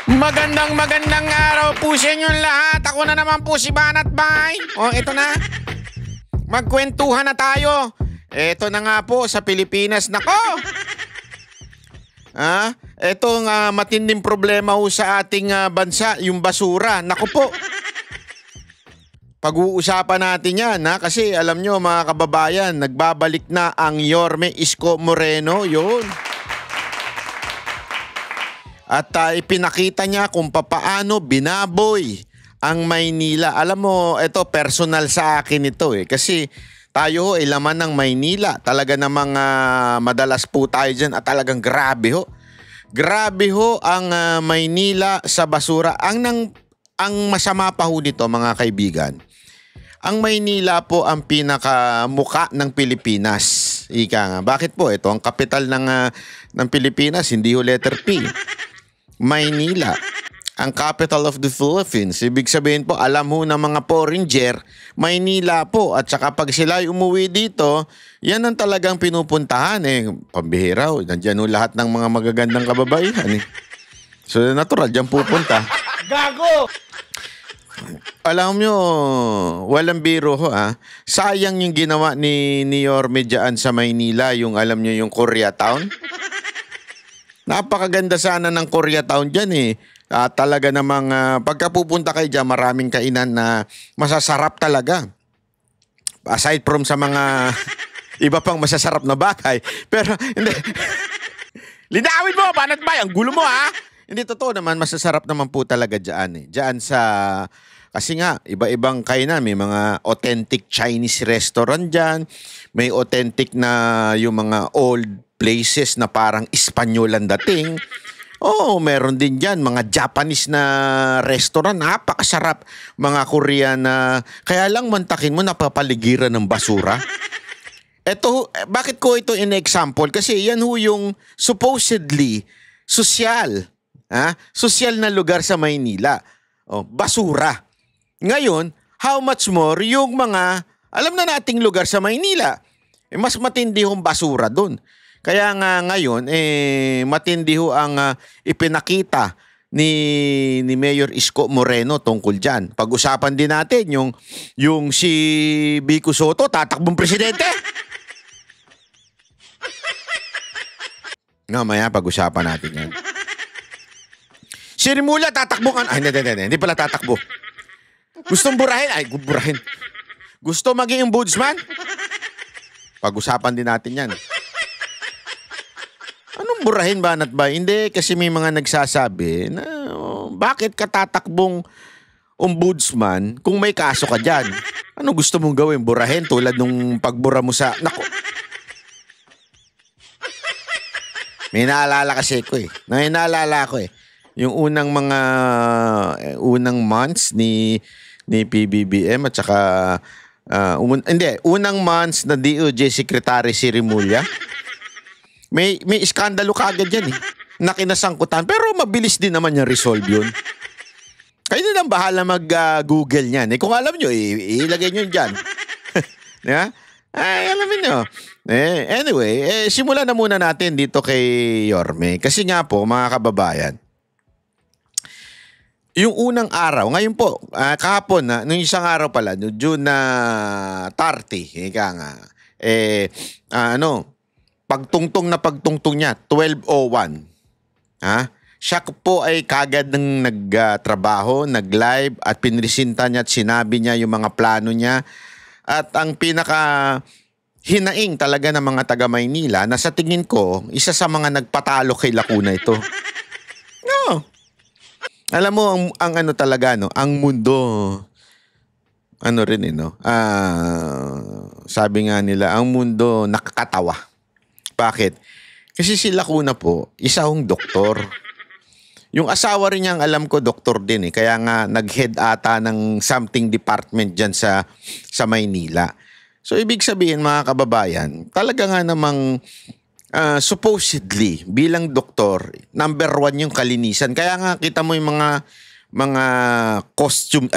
Magandang araw po sa inyong lahat. Ako na naman po si Banat Bay. O, ito na. Magkwentuhan na tayo. Ito na nga po sa Pilipinas. Nako! Itong matinding problema ho sa ating bansa, yung basura. Nako po. Pag-uusapan natin yan, kasi alam nyo mga kababayan, nagbabalik na ang Yorme Isko Moreno. Yun. At ipinakita niya kung papaano binaboy ang Maynila. Alam mo, ito personal sa akin ito kasi tayo ay laman ng Maynila. Talaga namang madalas po tayo dyan at talagang grabe ho. Grabe ho ang Maynila sa basura. Ang masama pa ho nito mga kaibigan, ang Maynila po ang pinakamuka ng Pilipinas. Ika nga. Bakit po? Ito ang kapital ng Pilipinas, hindi ho letter P. Maynila, ang capital of the Philippines. Ibig sabihin po, alam ho ng mga foreigner, Maynila po. At saka pag sila umuwi dito, yan ang talagang pinupuntahan. Pambihira ho. Nandiyan ho lahat ng mga magagandang kababaihan. So natural, dyan pupunta. Gago! Alam nyo, walang biro ho Sayang yung ginawa ni Yorme dyan sa Maynila, yung alam nyo yung Koreatown. Napakaganda sana ng Koreatown dyan talaga namang pagkapupunta kayo dyan, maraming kainan na masasarap talaga. Aside from sa mga iba pang masasarap na bagay. Pero hindi. Linawin mo, Banat Bay, ang gulo mo Hindi, totoo naman, masasarap naman po talaga dyan Dyan sa, kasi nga, iba-ibang kainan. May mga authentic Chinese restaurant dyan. May authentic na yung mga old places na parang Espanyol ang dating. Meron din dyan mga Japanese na restaurant, napakasarap. Mga Korean na, kaya lang mantakin mo, napapaligiran ng basura. Bakit ko ito in-example? Kasi yan ho yung supposedly social. Social na lugar sa Maynila. Basura. Ngayon, how much more yung mga, alam na nating lugar sa Maynila. Mas matindi yung basura dun. Kaya nga ngayon, matindi ho ang ipinakita ni Mayor Isko Moreno tungkol dyan. Pag-usapan din natin yung si Vico Soto, tatakbong presidente. Mamaya pag-usapan natin yan. Si Rimulya, tatakbo ka. Hindi pala tatakbo. Gustong burahin? Burahin. Gusto maging ombudsman? Pag-usapan din natin yan. Anong burahin, Banat Bay? Hindi, kasi may mga nagsasabi na bakit ka tatakbong ombudsman kung may kaso ka dyan? Ano gusto mong gawin? Burahin tulad nung pagbura mo sa... Naku. May naalala kasi ko yung unang months ni PBBM at saka unang months na DOJ Secretary si Rimulya. May iskandalo kaagad yan nakinasangkutan, pero mabilis din naman yung resolve yun. Kayo din ang bahala mag-google niyan. Kung alam nyo, ilagay nyo dyan. Yeah? Alamin nyo. Anyway, simulan na muna natin dito kay Yorme. Kasi nga po, mga kababayan, yung unang araw, ngayon po, kahapon nung isang araw pala, no, June 30, pagtungtong niya, 12:01. Siya po ay kagad ng nagtrabaho, nag-live at pinresinta niya at sinabi niya yung mga plano niya. At ang pinaka hinaing talaga ng mga taga Maynila na sa tingin ko, isa sa mga nagpatalo kay Lacuna ito. No. Alam mo, ang ano talaga, ang mundo, sabi nga nila, ang mundo nakakatawa. Bakit? Kasi si Lacuna po, isa hong doktor. Yung asawa rin niyang alam ko, doktor din Kaya nga nag-head ata ng something department dyan sa Maynila. So ibig sabihin mga kababayan, talaga nga namang supposedly bilang doktor, number 1 yung kalinisan. Kaya nga kita mo yung mga costume.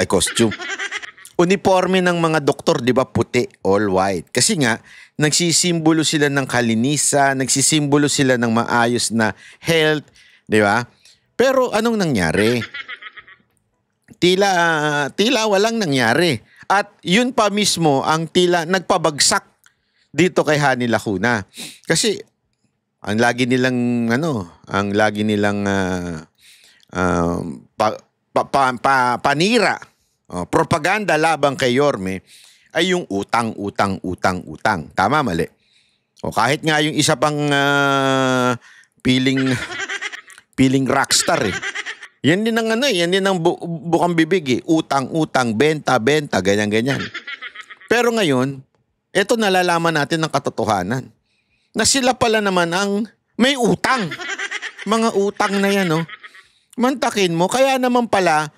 Uniforme ng mga doktor, di ba, puti, all white. Kasi nga, nagsisimbolo sila ng kalinisan, nagsisimbolo sila ng maayos na health, di ba? Pero anong nangyari? Tila walang nangyari. At yun pa mismo ang tila nagpabagsak dito kay Hani Lacuna. Kasi ang lagi nilang panira, propaganda labang kay Yorme ay yung utang. Tama, mali? O kahit nga yung isa pang piling rockstar eh. Yan din ang yan din ang bukang bibig eh. Utang, benta, ganyan. Pero ngayon, eto nalalaman natin ng katotohanan. Na sila pala naman ang may utang. Mga utang na yan, no? Mantakin mo, kaya naman pala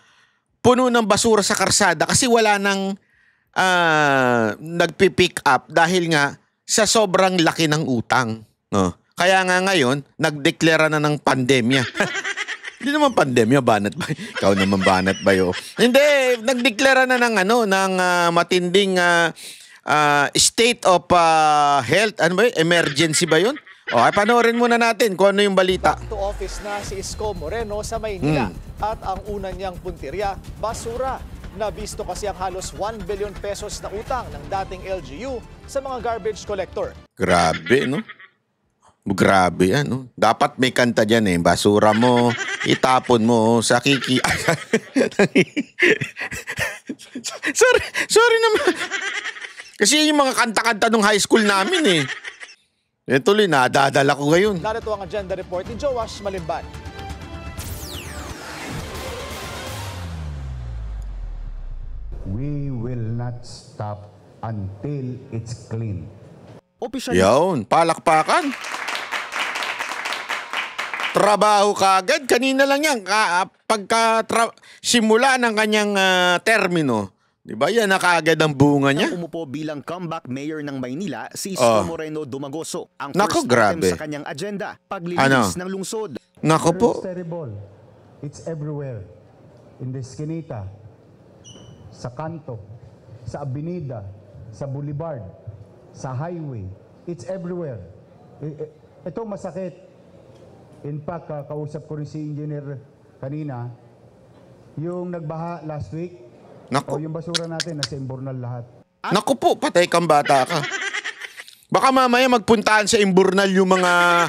puno ng basura sa karsada kasi wala nang nagpipick up dahil nga sa sobrang laki ng utang. No? Kaya nga ngayon, nagdeklara na ng pandemya. Hindi naman pandemya, banat ba? Ikaw naman banat ba yo? Hindi, nagdeklara na ng matinding state of health, ano ba yun? Emergency ba yun? O, ay panoorin muna natin kung ano yung balita. Back to office na si Isko Moreno sa Maynila at ang una niyang puntirya, basura. Nabisto kasi ang halos 1 billion pesos na utang ng dating LGU sa mga garbage collector. Grabe, no? Grabe yan, no? Dapat may kanta dyan eh. Basura mo, itapon mo sa kiki... sorry naman. Kasi yung mga kanta-kanta nung high school namin eh. Tuloy, nadadala ko ngayon. Narito ang agenda report ni Joash Malimban. We will not stop until it's clean. Yun, palakpakan. Trabaho kagad. Kanina lang yan. Simula ng kanyang termino. Diba yan na kaagad ang bunga niya? Umupo bilang comeback mayor ng Maynila, si Isko Moreno Dumagoso. Ang first grabe. item sa kanyang agenda, paglilinis ng lungsod. Nako po. It's terrible. It's everywhere. In the eskinita, sa kanto, sa avenida, sa boulevard, sa highway. It's everywhere. Ito masakit. In fact, kausap ko rin si engineer kanina, yung nagbaha last week, Naku. o yung basura natin, nasa Imbornal lahat. Naku po, patay kang bata ka. Baka mamaya magpuntaan sa Imbornal yung mga...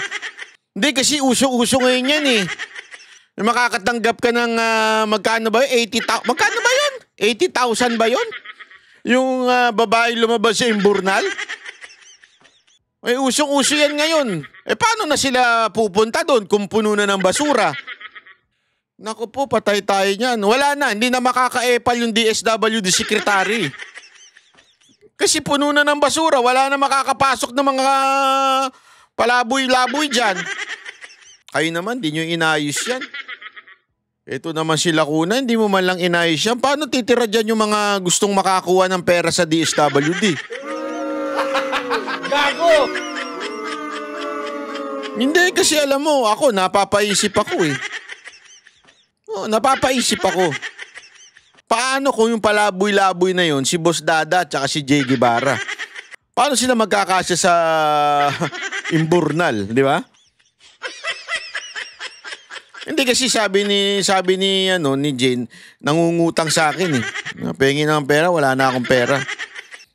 Hindi, kasi uso-uso ngayon yan eh. Makakatanggap ka ng magkano ba yun? 80,000. Magkano ba yun? 80,000 ba yun? Yung babae lumabas sa Imbornal? Ay, usong-uso yan ngayon. Paano na sila pupunta doon kung puno na ng basura? Naku po, patay tayo niyan. Wala na, hindi na makaka-epal yung DSWD secretary. Kasi puno na ng basura, wala na makakapasok ng mga palaboy-laboy dyan. Kayo naman, di nyo inayos yan. Ito naman si Lacuna, hindi mo man lang inayos yan. Paano titira dyan yung mga gustong makakuha ng pera sa DSWD? Gago! Hindi, kasi alam mo, ako, napapaisip ako eh. Napapaisip ako. Paano kung yung palaboy-laboy na yun, si Boss Dada at si Jay Guevara? Paano sila magkakasya sa Imbornal, di ba? Hindi kasi sabi ni Jane, nangungutang sa akin eh. Pengi ng pera, wala na akong pera.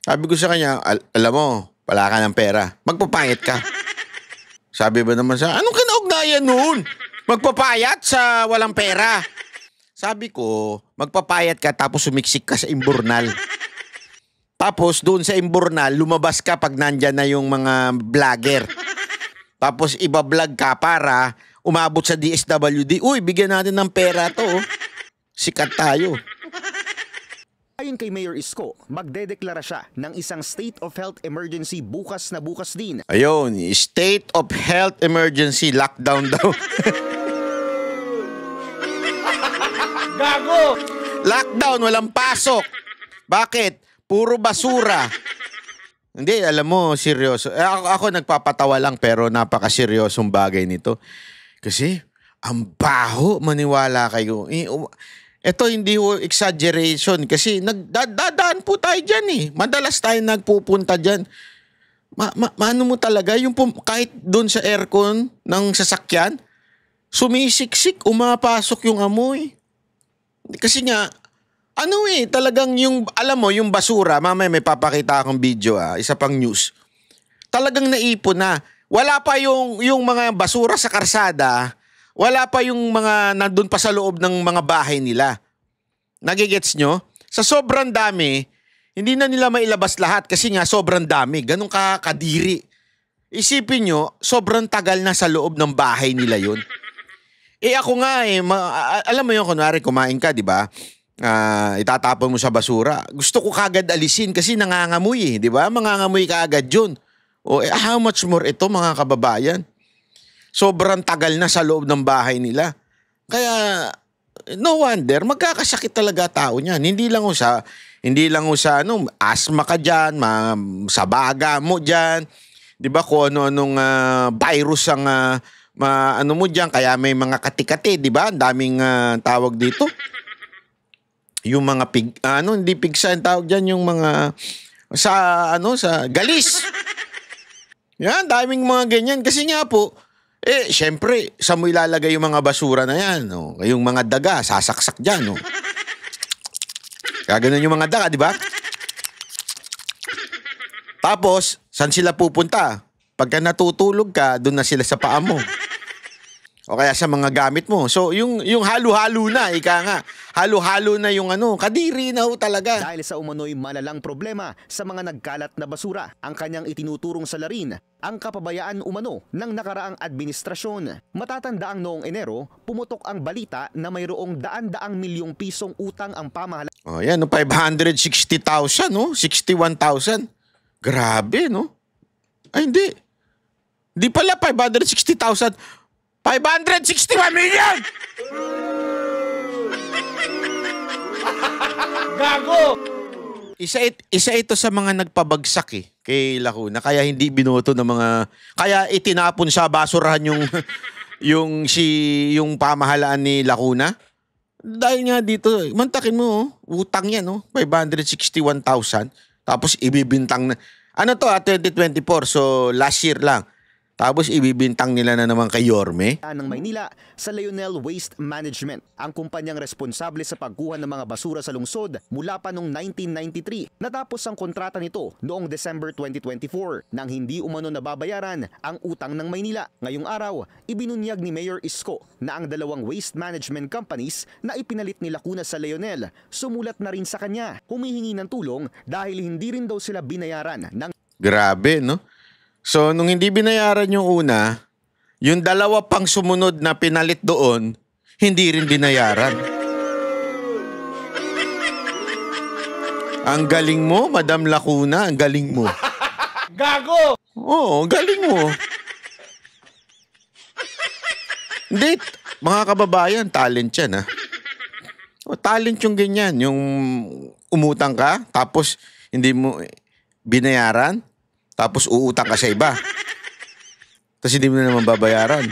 Sabi ko sa kanya, alam mo, wala ka ng pera. Magpapayat ka. Sabi ba naman sa, anong kinaugnayan noon? Magpapayat sa walang pera. Sabi ko, magpapayat ka tapos sumiksik ka sa Imbornal. Tapos doon sa Imbornal, lumabas ka pag nandyan na yung mga vlogger. Tapos iba-vlog ka para umabot sa DSWD. Uy, bigyan natin ng pera to. Sikat tayo. Ayon kay Mayor Isko, magdedeklara siya ng isang state of health emergency bukas na bukas din. Ayun, state of health emergency, lockdown daw. Gago! Lockdown, walang pasok. Bakit? Puro basura. Hindi, alam mo, seryoso. Ako nagpapatawa lang pero napakaseryosong bagay nito. Kasi, ang baho, maniwala kayo. Ito hindi ho exaggeration kasi nagdadaan po tayo dyan eh. Madalas tayo nagpupunta dyan. Ano mo talaga, yung kahit doon sa aircon ng sasakyan, sumisiksik, umapasok yung amoy. Kasi nga, talagang yung, alam mo, yung basura, mamaya may papakita akong video isa pang news. Talagang naipon na. Wala pa yung mga basura sa karsada, wala pa yung mga nandun pa sa loob ng mga bahay nila. Nagigets nyo? Sa sobrang dami, hindi na nila mailabas lahat kasi nga sobrang dami. Ganun kadiri. Isipin nyo, sobrang tagal na sa loob ng bahay nila yun. Ako nga alam mo yun, kunwari kumain ka, di ba? Itatapon mo sa basura. Gusto ko kagad alisin kasi nangangamoy di ba? Mangangamoy ka agad yun. How much more ito mga kababayan? Sobrang tagal na sa loob ng bahay nila. Kaya no wonder magkakasakit talaga tao niyan. Hindi lang sa asthma ka diyan, sa baga mo diyan. 'Di ba kung ano-anong virus ang mo diyan kaya may mga kati-kati, 'di ba? Ang daming tawag dito. Yung mga hindi pigsa ang tawag diyan, yung mga sa galis. Yan, daming mga ganyan. Kasi nga po, syempre, saan mo ilalagay yung mga basura na yan? Yung mga daga, sasaksak dyan. Kaganon yung mga daga, di ba? Tapos, saan sila pupunta? Pagka natutulog ka, doon na sila sa paa mo. O kaya sa mga gamit mo. So, yung halo-halo na, ika nga. Halo-halo na yung kadiri na talaga. Dahil sa umano'y malalang problema sa mga nagkalat na basura, ang kanyang itinuturong salarin ang kapabayaan umano ng nakaraang administrasyon. Matatandaang noong Enero, pumutok ang balita na mayroong daan-daang milyong pisong utang ang pamahalaan. Yan, 560,000, 61,000. Grabe, no? Ay, hindi. Hindi pala 560,000. 561 million! Gago! Isa ito sa mga nagpabagsak kay Lacuna. Kaya hindi binoto ng mga... Kaya itinapon sa basurahan yung pamahalaan ni Lacuna. Dahil nga dito, mantakin mo, utang yan, 561,000. Tapos ibibintang na... 2024, so last year lang. Tapos ibibintang nila na naman kay Yorme. Ng Maynila sa Lionel Waste Management, ang kumpanyang responsable sa pagkuha ng mga basura sa lungsod mula pa noong 1993. Natapos ang kontrata nito noong December 2024 nang hindi umano nababayaran ang utang ng Maynila. Ngayong araw, ibinunyag ni Mayor Isko na ang dalawang waste management companies na ipinalit ni Lacuna sa Lionel sumulat na rin sa kanya. Humihingi ng tulong dahil hindi rin daw sila binayaran ng... Grabe, no? So, nung hindi binayaran yung una, yung dalawa pang sumunod na pinalit doon, hindi rin binayaran. Ang galing mo, Madam Lacuna, ang galing mo. Gago! Oo, galing mo. Hindi, mga kababayan, talent yan, talent yung ganyan, yung umutang ka, tapos hindi mo binayaran, tapos uutang ka sa iba. Tapos hindi mo na naman babayaran.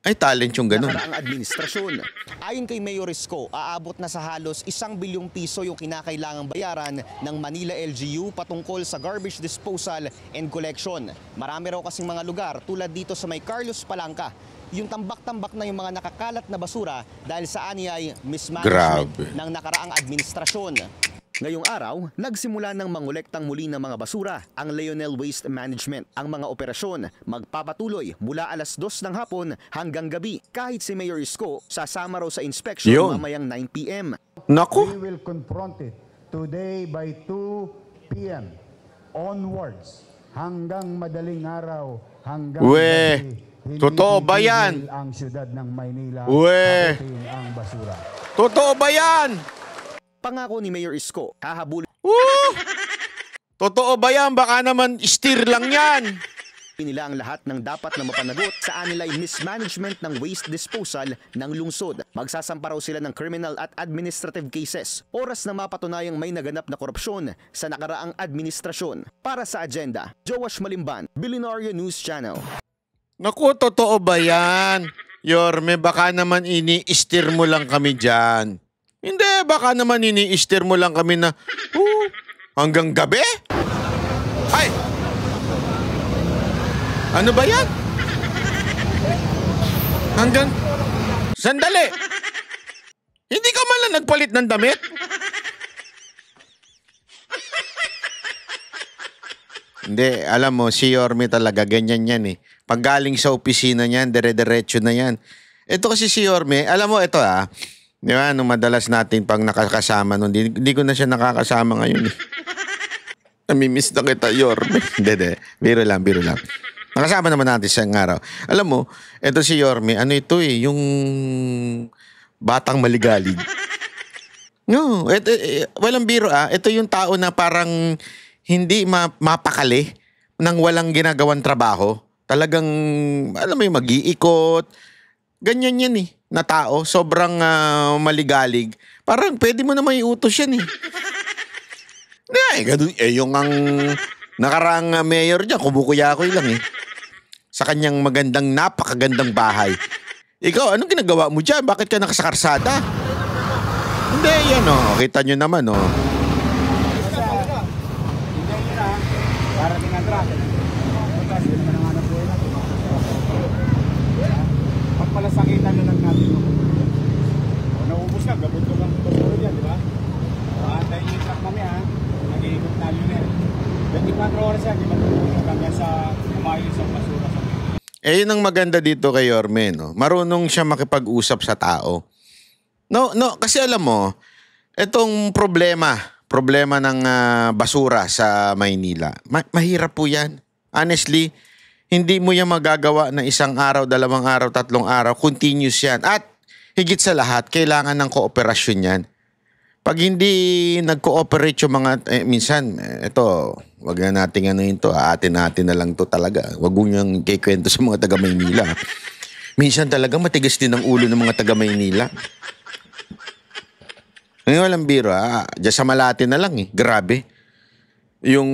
Ay, talent yung ganun. Nakaraang administrasyon. Ayon kay Mayor Isko, aabot na sa halos 1 bilyong piso yung kinakailangang bayaran ng Manila LGU patungkol sa garbage disposal and collection. Marami raw kasing mga lugar tulad dito sa may Carlos Palanca, yung tambak-tambak na yung mga nakakalat na basura dahil sa aniyay mismanagement ng nakaraang administrasyon. Ngayong araw, nagsimula ng mangolektang muli ng mga basura ang Lionel Waste Management. Ang mga operasyon magpapatuloy mula alas 2 ng hapon hanggang gabi. Kahit si Mayor Isko sasama raw sa inspection mamayang 9 p.m. Naku! We will confront it today by 2 p.m. onwards hanggang madaling araw, hanggang gabi. Totoo ba yan? Ang siyudad ng Maynila ang basura. Totoo ba yan? Pangako ni Mayor Isko, hahabulin Totoo ba yan? Baka naman steer lang yan. nila ang lahat ng dapat na mapanagot sa anilay mismanagement ng waste disposal ng lungsod. Magsasampa raw sila ng criminal at administrative cases oras na mapatunayang may naganap na korupsyon sa nakaraang administrasyon. Para sa agenda, Joash Malimban, Billionaire News Channel. Naku, totoo ba yan? Yorme, baka naman ini-steer mo lang kami dyan. Hindi, baka naman ini-steer mo lang kami na hanggang gabi? Ay! Ano ba yan? Sandali! Hindi ka man lang nagpalit ng damit? Hindi, alam mo, si Yorme talaga, ganyan yan eh. Pag galing sa opisina niyan, dire-diretso na yan. Ito kasi si Yorme, alam mo, ito di ba, nung madalas natin pag nakakasama nun, hindi ko na siya nakakasama ngayon eh. Namimiss na kita, Yorme. Hindi. Biro lang. Nakasama naman natin siyang araw. Alam mo, ito si Yorme, ano ito eh, yung batang maligalig. No, walang biro ito yung tao na parang hindi mapakali nang walang ginagawang trabaho. Talagang, alam mo yung mag-iikot. Ganyan yan eh, na tao. Sobrang maligalig. Parang pwede mo naman iutos yan eh. Ganun, yung ang nakaraang mayor dyan, kumukuya-kuy lang eh. Sa kanyang napakagandang bahay. Ikaw, anong ginagawa mo dyan? Bakit ka nakasakarsada? Hindi, yan kita nyo naman Para tingnan tra. Pagpalasakitan na lang natin. Naubos na, gabot ko lang basura dyan, di ba? Antayin yung truck kami nag-iikot na yun 24 oras yan, di ba? Tutulong kami sa umayos ang basura sa yun ang maganda dito kay Yorme, no? Marunong siya makipag-usap sa tao. No, kasi alam mo, itong problema ng basura sa Maynila, mahirap po yan. Honestly, hindi mo yan magagawa na isang araw, 2 araw, 3 araw, continuous yan. At higit sa lahat, kailangan ng kooperasyon yan. Pag hindi nag-cooperate yung mga, minsan, wag na natin atin na lang to talaga. Wag mo niyang kikwento sa mga taga Maynila. Minsan talaga matigas din ang ulo ng mga taga Maynila. Ngayon walang biro, dyan sa Malate na lang grabe. Yung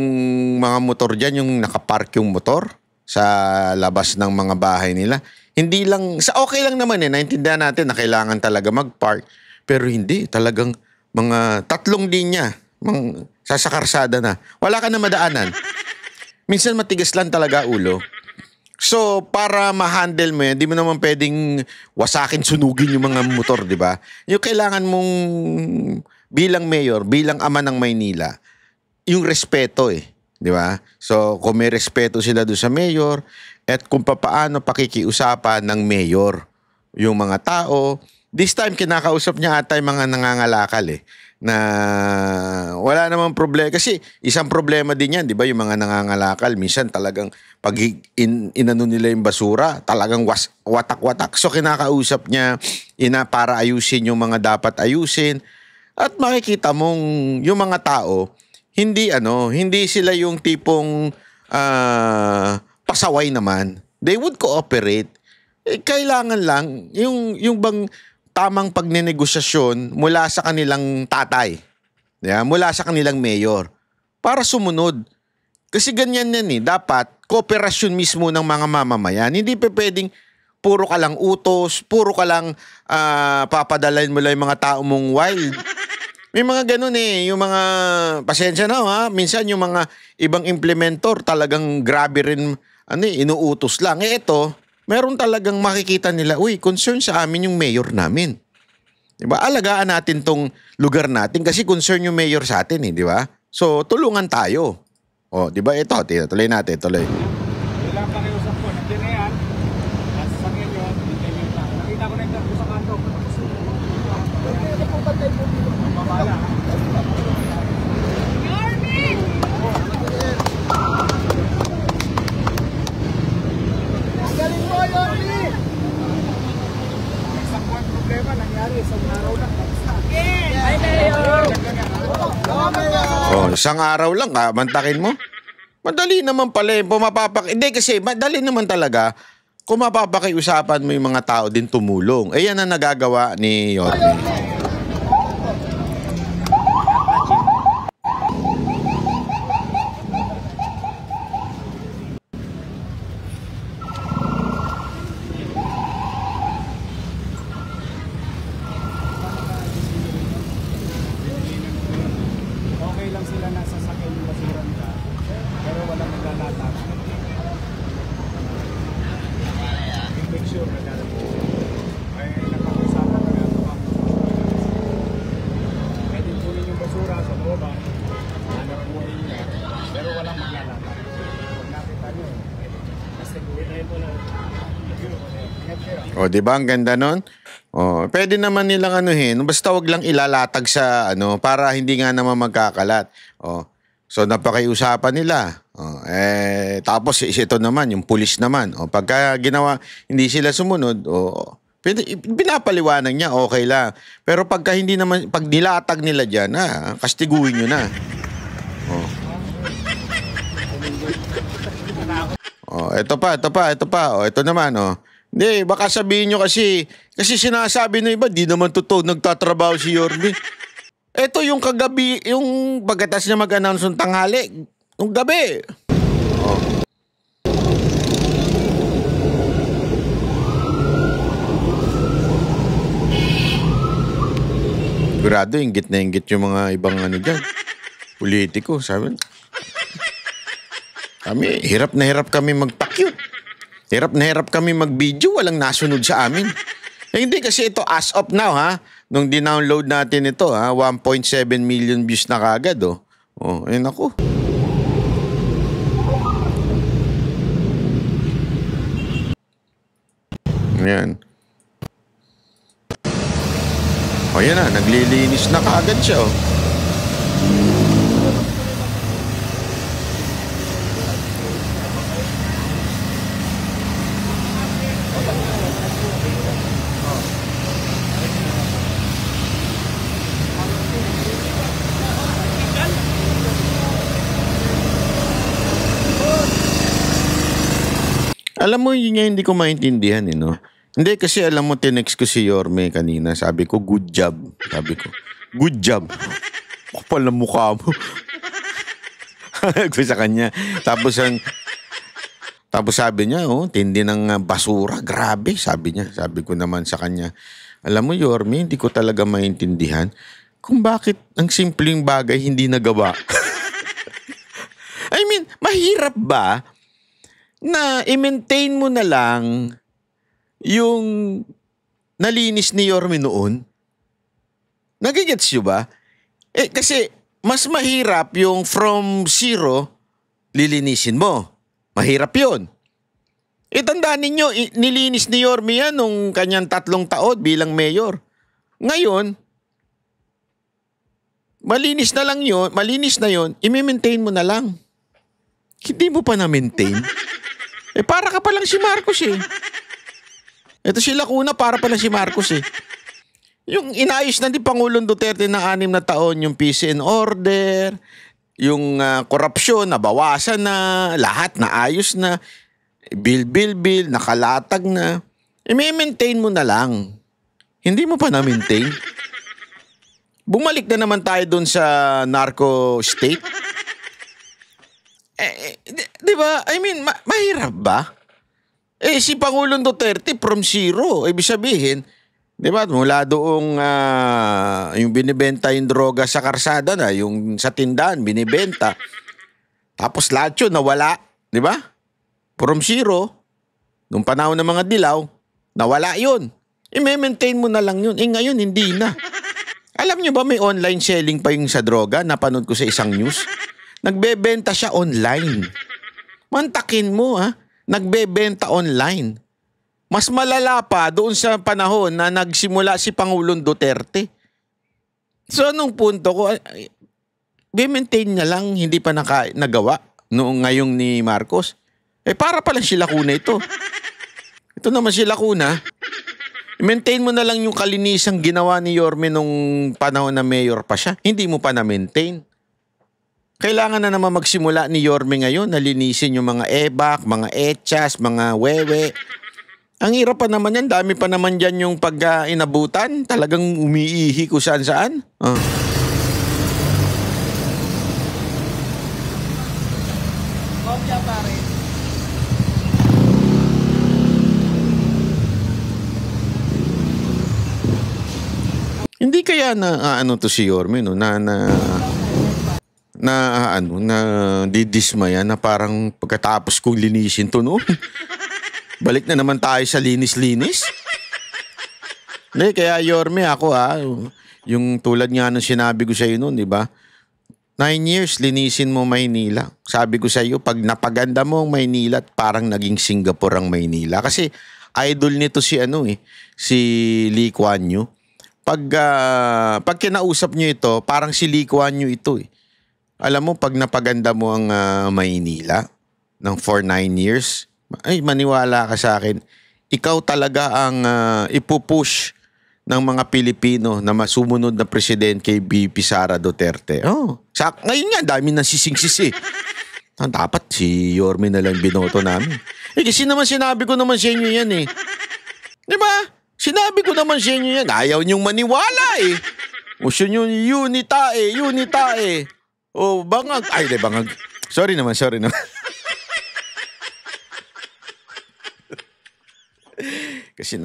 mga motor dyan, yung nakapark yung motor sa labas ng mga bahay nila. Hindi lang, okay lang naman naintindihan natin na kailangan talaga mag-park. Pero hindi, talagang mga 3 linya, sasakarsada na. Wala ka na madaanan. Minsan matigas lang talaga ulo. So, para ma-handle mo yan, di mo naman pwedeng wasakin, sunugin yung mga motor, di ba? Yung kailangan mong bilang mayor, bilang ama ng Maynila, yung respeto di ba? So, kung may respeto sila doon sa mayor, at kung paano pakikiusapan ng mayor yung mga tao. This time, kinakausap niya ata yung mga nangangalakal na wala namang problema. Kasi isang problema din yan, di ba? Yung mga nangangalakal, minsan talagang pag inano nila yung basura, talagang watak-watak. So kinakausap niya para ayusin yung mga dapat ayusin. At makikita mong yung mga tao, hindi sila yung tipong pasaway naman. They would cooperate. Kailangan lang yung bang tamang pagnenegosasyon mula sa kanilang tatay. Mula sa kanilang mayor. Para sumunod. Kasi ganyan yan Dapat kooperasyon mismo ng mga mamamayan. Hindi pa pwedeng puro ka lang utos, puro ka lang papadalain mo lang yung mga tao mong wild. May mga ganun yung mga, pasensya na minsan yung mga ibang implementor talagang grabe rin, inuutos lang. Ito, meron talagang makikita nila, concern sa amin yung mayor namin. Diba? Alagaan natin tong lugar natin kasi concern yung mayor sa atin diba? So, tulungan tayo. Diba? Ito, tuloy natin, tuloy. Ilang pakiusap ko, nandiyan na yan. Nasa sakyan yun, nakita ko na ito sa kanto. Ano po ba tayo po dito? Mamala. Galing mo, Yorme! Isang buwan problema nangyari, isang araw lang. Hi, Mayor! Isang araw lang mantakin mo. Madali naman pala hindi kasi madali naman talaga kung mapapakiusapan mo yung mga tao din tumulong. Yan ang nagagawa ni Yorme. Okay lang sila nasa sakyan yung basura nila, pero walang naglalata. Make sure na darating. Ay, O, di ba? Ang ganda nun. O, pwede naman nilang anuhin. Basta wag lang ilalatag sa para hindi nga naman magkakalat. O, so napakiusapan nila. O, tapos ito naman, yung pulis naman. O, pagka ginawa, hindi sila sumunod, pwede, pinapaliwanag niya, okay lang. Pero pagka hindi naman, pag nilatag nila dyan, kastiguhin nyo na. Ito pa. Ito naman, Hindi, baka sabihin nyo kasi sinasabi ng iba, di naman totoo, nagtatrabaho si Yorme. Ito yung kagabi, yung pagkatas niya mag-announce ng tanghali, yung gabi. Sigurado, inggit na inggit yung mga ibang dyan. Politiko, sabi. Hirap na hirap kami mag-pakyut. Hirap na hirap kami mag-video, walang nasunod sa amin. Hindi kasi ito as of now, nung dinownload natin ito, 1.7 million views na kagad, naku. Ayan. Yan na, naglilinis na kagad siya, Alam mo, yun nga hindi ko maintindihan, Hindi, kasi alam mo, tinext ko si Yorme kanina. Sabi ko, good job. Sabi ko, good job. Kapal na mukha mo. Sa kanya. Tapos sabi niya, tindi ng basura. Grabe, sabi niya. Sabi ko naman sa kanya, alam mo, Yorme, hindi ko talaga maintindihan kung bakit ang simpleng bagay hindi nagawa. I mean, mahirap ba na i-maintain mo na lang yung nalinis ni Yorme noon? Nagigets nyo ba? Kasi mas mahirap yung from zero, lilinisin mo. Mahirap yun. Tandaan ninyo, nilinis ni Yorme yan nung kanyang 3 taon bilang mayor. Ngayon, malinis na yun, i-maintain mo na lang. Hindi mo pa na-maintain. Para ka palang si Marcos Ito si Lacuna, para palang si Marcos Yung inayos na ni Pangulong Duterte ng 6 na taon, yung peace and order, yung korupsyon, nabawasan na, lahat na ayos na, bill, nakalatag na. I-maintain mo na lang. Hindi mo pa na-maintain. Bumalik na naman tayo dun sa narco state. Di ba? I mean, mahirap ba? Si Pangulong Duterte from zero. Ibig sabihin, di ba, mula doong yung binibenta yung droga sa karsada na, yung sa tindahan, binibenta. Tapos lahat yun, nawala. Di ba? From zero, nung panahon ng mga dilaw, nawala yun. I-maintain mo na lang yun. Ngayon, hindi na. Alam nyo ba, may online selling pa yung sa droga? Napanood ko sa isang news. Nagbebenta siya online. Mantakin mo, nagbebenta online. Mas malala pa doon sa panahon na nagsimula si Pangulong Duterte. So, anong punto ko? Be-maintain niya lang, hindi pa nagawa noong ngayong ni Marcos. Para pala si Lacuna ito. Ito naman si Lacuna. I-maintain mo na lang yung kalinisang ginawa ni Yorme nung panahon na mayor pa siya. Hindi mo pa na-maintain. Kailangan na naman magsimula ni Yorme ngayon na linisin yung mga ebak, mga etchas, mga wewe. Ang hirap pa naman yan. Dami pa naman dyan yung pag-inabutan. Talagang umiihi ko saan-saan. Kopya pare. Hindi kaya na to si Yorme na didismaya na parang pagkatapos kong linisin to noon. Balik na naman tayo sa linis-linis. Hindi, kaya Yorme ako yung tulad nga nung sinabi ko sa iyo noon, di ba? 9 years linisin mo Maynila. Sabi ko sa iyo, pag napaganda mo ang Maynila, parang naging Singapore ang Maynila. Kasi idol nito si si Lee Kuan Yew. Pag kinausap niyo ito, parang si Lee Kuan Yew ito eh. Alam mo, pag napaganda mo ang Maynila ng for 9 years, ay maniwala ka sa akin, ikaw talaga ang ipupush ng mga Pilipino na masumunod na presidente kay VP Sara Duterte. Ngayon nga, dami nang sising-sisi. Dapat si Yorme na lang binoto namin. Kasi naman sinabi ko naman sa inyo yan eh. Di ba? Sinabi ko naman sa inyo yan. Ayaw niyong maniwala eh. Gusto niyo unitae. Bangag. Ay, di bangag. Sorry naman. Kasi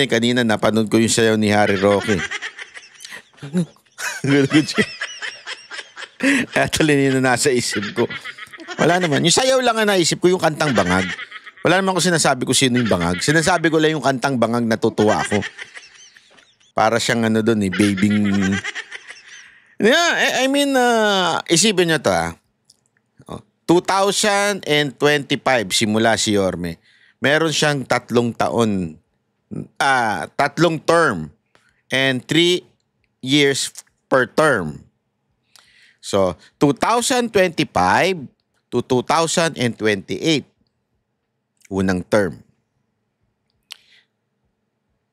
kanina napanood ko yung sayaw ni Harry Roque. Actually, na nasa isip ko. Wala naman. Yung sayaw lang ang naisip ko, yung kantang bangag. Wala naman ko sinasabi ko sino yung bangag. Sinasabi ko lang yung kantang bangag, natutuwa ako. Para siyang doon babing... Yeah, I mean, isipin nyo to 2025, simula si Yorme. Meron siyang 3 taon, 3 term, and 3 years per term. So, 2025 to 2028, unang term.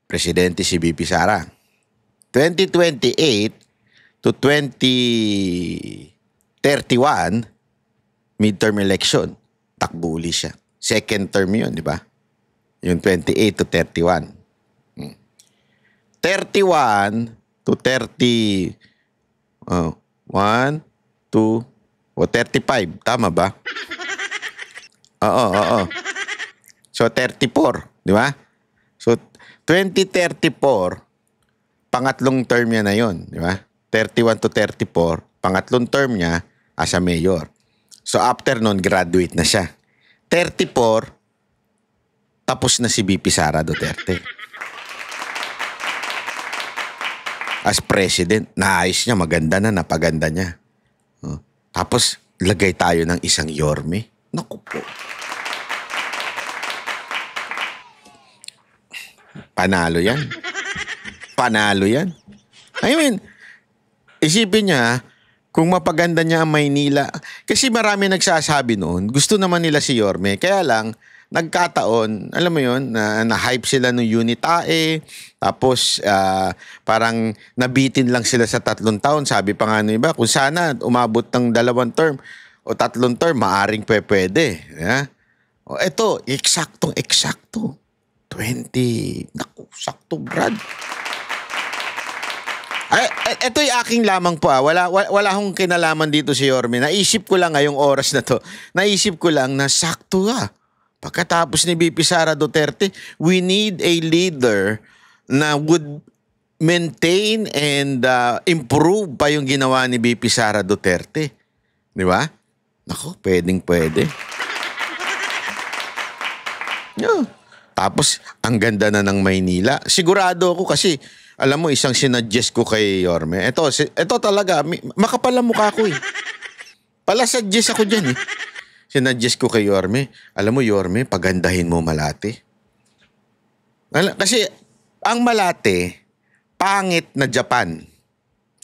Presidente si VP Sara. 2028 to 2031, midterm election. Takbo uli siya. Second term yun, di ba? Yung 28 to 31. 31 to 30... 1, 2, 35. Tama ba? Oo. So, 34. Di ba? So, 2034, pangatlong term niya na yun. Di ba? 31 to 34, pangatlong term niya as a mayor. So, after nun, graduate na siya. 34, tapos na si VP Sara Duterte. As president, naayos niya, maganda na, napaganda niya. Tapos, lagay tayo ng isang Yorme. Naku po. Panalo yan. I mean, isipin niya, kung mapaganda niya ang Maynila, kasi marami nagsasabi noon, gusto naman nila si Yorme, kaya lang, nagkataon, alam mo yun, na-hype sila ng unitae, tapos parang nabitin lang sila sa 3 taon. Sabi pa nga iba, kung sana umabot ng 2 term o 3 term, maaring pwede. Yeah? O eto, eksakto. 20. Naku, sakto, Brad. Ito yung aking lamang po. Wala akong kinalaman dito si Yorme. Naisip ko lang ngayong oras na to. Naisip ko lang na sakto Pagkatapos ni VP Sara Duterte, we need a leader na would maintain and improve pa yung ginawa ni VP Sara Duterte. Di ba? Naku, pwede. Yeah. Tapos, ang ganda na ng Maynila. Sigurado ako kasi, alam mo, isang sinuggest ko kay Yorme. Ito talaga, makapal ang mukha ko eh. Pala-suggest ako dyan eh. Sinuggest ko kay Yorme, alam mo Yorme, pagandahin mo Malate. Kasi ang Malate, pangit na Japan.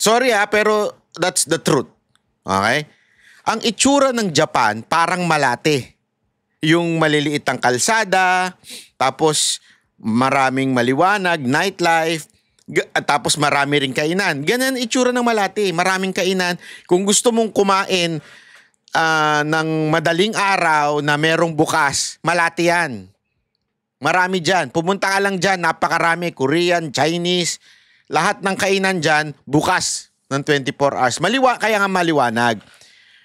Sorry pero that's the truth. Okay? Ang itsura ng Japan, parang Malate. Yung maliliit ang kalsada, tapos maraming maliwanag, nightlife, tapos marami ring kainan. Ganyan itsura ng Malate, maraming kainan. Kung gusto mong kumain, ng madaling araw na merong bukas, Malate yan. Marami dyan. Pumunta ka lang dyan, napakarami. Korean, Chinese, lahat ng kainan dyan, bukas ng 24 hours. Kaya nga maliwanag.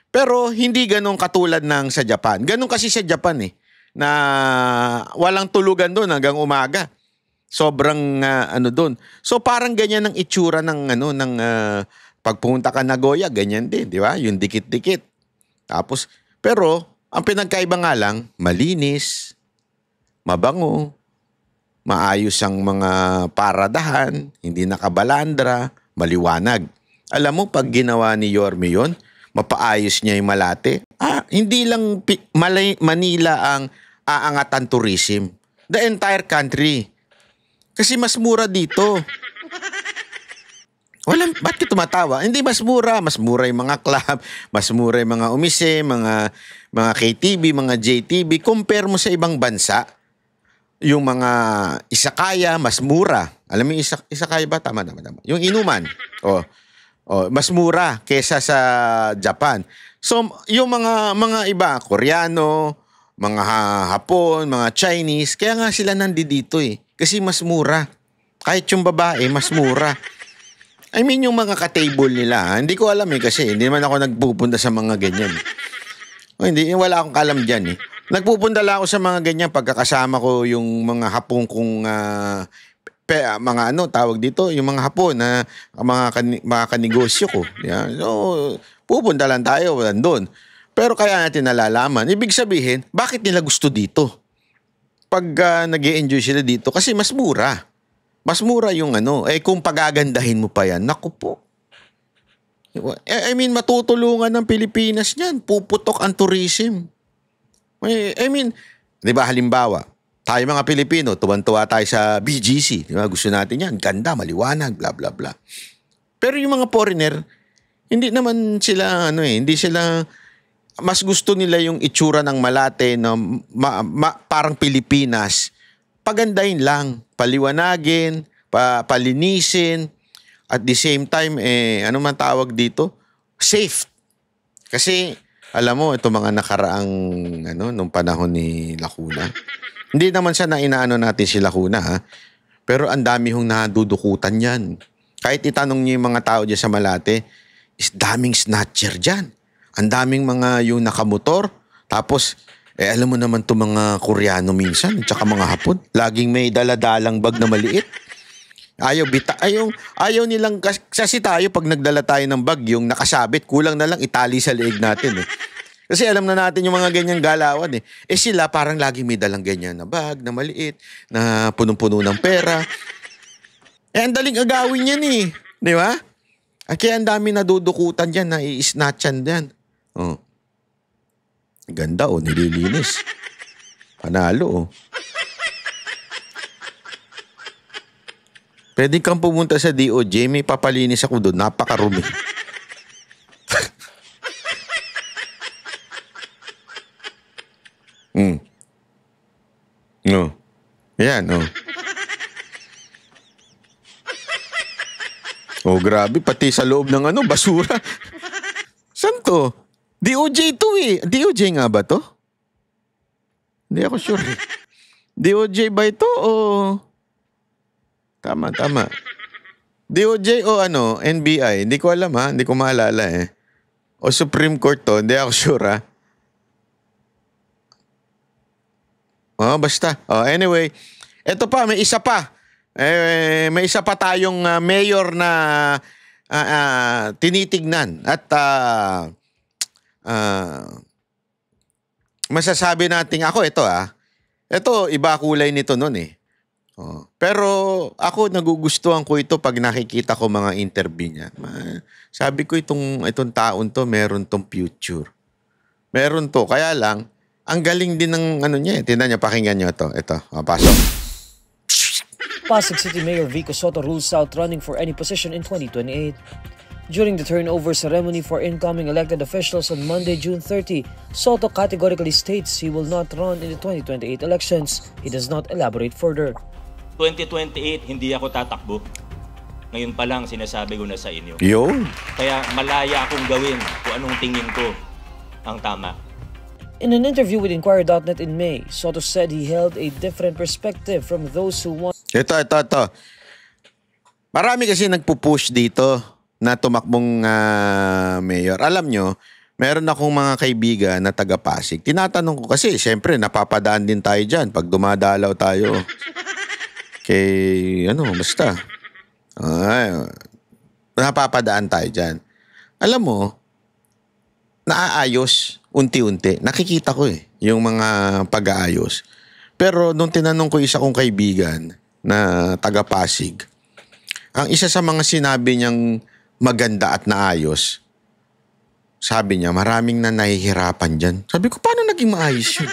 Pero hindi ganun katulad ng sa Japan. Ganun kasi sa Japan na walang tulugan doon hanggang umaga. Sobrang doon. So parang ganyan ang itsura ng pagpunta ka Nagoya, ganyan din, di ba? Yung dikit-dikit. Tapos, pero, ang pinagkaiba nga lang, malinis, mabango, maayos ang mga paradahan, hindi nakabalandra, maliwanag. Alam mo, pag ginawa ni Yorme yun, mapaayos niya yung Malate. Hindi lang Manila ang aangatan tourism. the entire country. Kasi mas mura dito. Ba't ka tumatawa? Hindi mas mura. Mas mura yung mga club, mas mura yung mga umise, mga KTV, mga JTV. Compare mo sa ibang bansa, yung mga isakaya, mas mura. Alam mo yung isakaya ba? Tama. Yung inuman. Mas mura kesa sa Japan. So, yung mga iba, Koreano, mga Hapon, mga Chinese, kaya nga sila nandito eh. Kasi mas mura. Kahit yung babae, mas mura. I mean, yung mga ka-table nila, hindi ko alam eh kasi hindi naman ako nagpupunta sa mga ganyan. Wala akong kalam dyan eh. Nagpupunta lang ako sa mga ganyan pagkakasama ko yung mga Hapon kong mga tawag dito, yung mga Hapon na mga kanegosyo ko. Yeah. So, pupunta lang tayo doon. Pero kaya natin nalalaman, ibig sabihin, bakit nila gusto dito? Pag nag-e-enjoy sila dito, kasi mas mura. Mas mura yung kung pagagandahin mo pa yan, naku po. I mean, matutulungan ng Pilipinas niyan. Puputok ang tourism. I mean, di ba halimbawa, tayo mga Pilipino, tuwan-tuwa tayo sa BGC. Di ba? Gusto natin yan. Ganda, maliwanag, bla bla bla. Pero yung mga foreigner, hindi naman sila, hindi sila, mas gusto nila yung itsura ng Malate na parang Pilipinas. Pagandahin lang, paliwanagin, palinisin, at the same time, ano man tawag dito? Safe. Kasi, alam mo, ito mga nakaraang, nung panahon ni Lacuna. Hindi naman siya na inaano natin si Lacuna, ha? Pero ang dami hong nadudukutan yan. Kahit itanong niyo yung mga tao dyan sa Malate, is daming snatcher dyan. Ang daming mga yung nakamotor, tapos, alam mo naman itong mga Koreano minsan, tsaka mga Hapon, laging may daladalang bag na maliit. Ayaw nilang, kasi tayo pag nagdala tayo ng bag, yung nakasabit, kulang na lang itali sa leeg natin eh. Kasi alam na natin yung mga ganyang galawan eh. Sila parang laging may dalang ganyan na bag na maliit, na punong-puno ng pera. Ang daling agawin yan eh. Di ba? Kaya ang dami nadudukutan dyan, na i-snatchan dyan. Ganda nililinis. Panalo Pwede kang pumunta sa DOJ, may papalinis ako doon, napakarumi. No. Yan, grabe, pati sa loob ng basura. Saan to? DOJ to eh. DOJ nga ba to? Hindi ako sure. DOJ ba ito o... Tama. DOJ o NBI? Hindi ko alam ha. Hindi ko maalala eh. O Supreme Court to. Hindi ako sure ha. Basta. Anyway. Ito pa, may isa pa. May isa pa tayong mayor na tinitignan. At masasabi natin ako ito Ito, iba kulay nito noon eh. Pero ako nagugustuhan ko ito pag nakikita ko mga interview niya. Sabi ko itong taon to, meron tong future. Meron to. Kaya lang, ang galing din ng niya. Tingnan niyo, pakinggan niyo ito. Ito, pasok. Pasig City Mayor Vico Soto rules out running for any position in 2028. During the turnover ceremony for incoming elected officials on Monday, June 30, Soto categorically states he will not run in the 2028 elections. He does not elaborate further. 2028, hindi ako tatakbo. Ngayon pa lang sinasabi ko na sa inyo. Yun. Kaya malaya akong gawin kung anong tingin ko ang tama. In an interview with Inquirer.net in May, Soto said he held a different perspective from those who want... Ito. Marami kasi nagpupush dito na tumakbong mayor. Alam nyo, meron akong mga kaibigan na taga-Pasig. Tinatanong ko kasi, siyempre, napapadaan din tayo dyan pag dumadalaw tayo. Basta. Napapadaan tayo dyan. Alam mo, naaayos unti-unti. Nakikita ko yung mga pag-aayos. Pero nung tinanong ko isa kong kaibigan na taga-Pasig, ang isa sa mga sinabi niyang maganda at naayos, sabi niya, maraming na nahihirapan dyan. Sabi ko, paano naging maayos yun?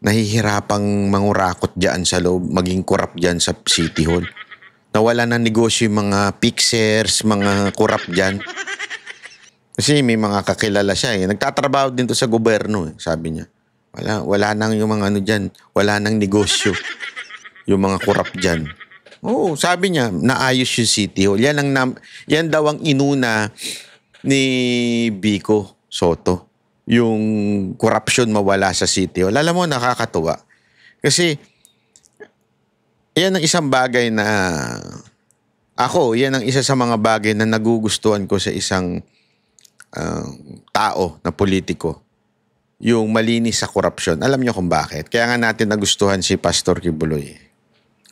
nahihirapang mangurakot dyan sa loob, maging korap dyan sa City Hall. Nawala ng negosyo yung mga fixers, mga korap dyan. Kasi may mga kakilala siya eh. Nagtatrabaho din to sa gobyerno eh, sabi niya. Wala nang yung mga ano dyan. Wala nang negosyo. Yung mga korap dyan. Oo, sabi niya, naayos yung City Hall. Yan daw ang inuna ni Vico Soto. Yung corruption mawala sa City Hall. Alam mo, nakakatuwa. Kasi, yan ang isang bagay na yan ang isa sa mga bagay na nagugustuhan ko sa isang tao na politiko. Yung malinis sa korupsyon. Alam niyo kung bakit? Kaya nga natin nagustuhan si Pastor Kibuloy.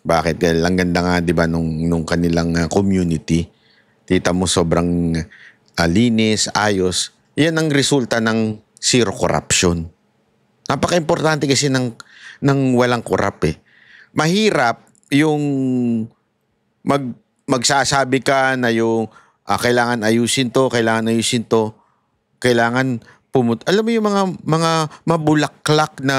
Bakit? Dahil ang ganda nga, di ba, nung kanilang community. Tita mo sobrang linis, ayos. Yan ang resulta ng zero corruption. Napaka-importante kasi ng walang korap eh. Mahirap yung magsasabi ka na yung kailangan ayusin to, kailangan alam mo yung mga mabulaklak na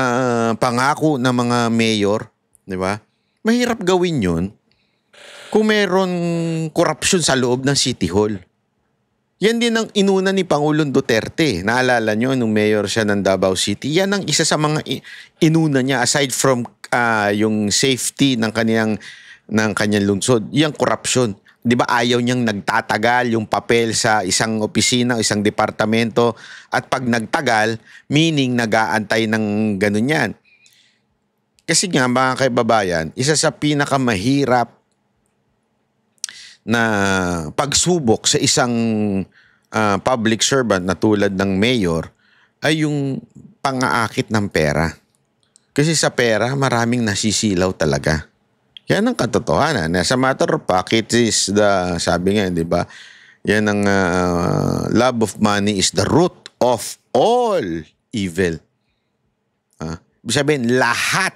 pangako ng mga mayor, di ba? Mahirap gawin yun kung meron korupsyon sa loob ng City Hall. Yan din ang inuna ni Pangulong Duterte. Naalala nyo, nung mayor siya ng Davao City, yan ang isa sa mga inuna niya aside from yung safety ng kanyang lungsod. Yung korupsyon. Di ba ayaw niyang nagtatagal yung papel sa isang opisina, isang departamento, at pag nagtagal, meaning nag-aantay ng ganun yan. Kasi nga mga kaibabayan, isa sa pinakamahirap na pagsubok sa isang public servant na tulad ng mayor ay yung pang-aakit ng pera. Kasi sa pera, maraming nasisilaw talaga. Yan ang katotohanan. As a matter of fact, it is sabi nga, di ba? Yan ang love of money is the root of all evil. Ibig sabihin, lahat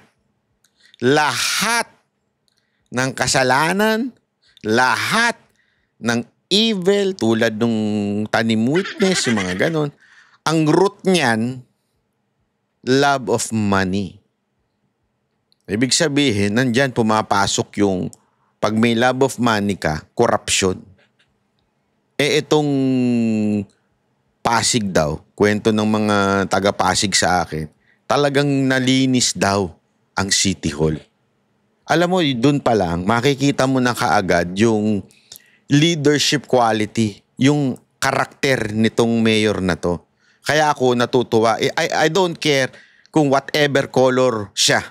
ng kasalanan, lahat ng evil, tulad ng tanim witness, yung mga ganon, ang root niyan, love of money. Ibig sabihin, nandyan pumapasok yung pag may love of money ka, corruption. Itong Pasig daw, kwento ng mga taga-Pasig sa akin, talagang nalinis daw ang City Hall. Alam mo, dun pa lang, makikita mo na kaagad yung leadership quality, yung karakter nitong mayor na to. Kaya ako natutuwa. I don't care kung whatever color siya.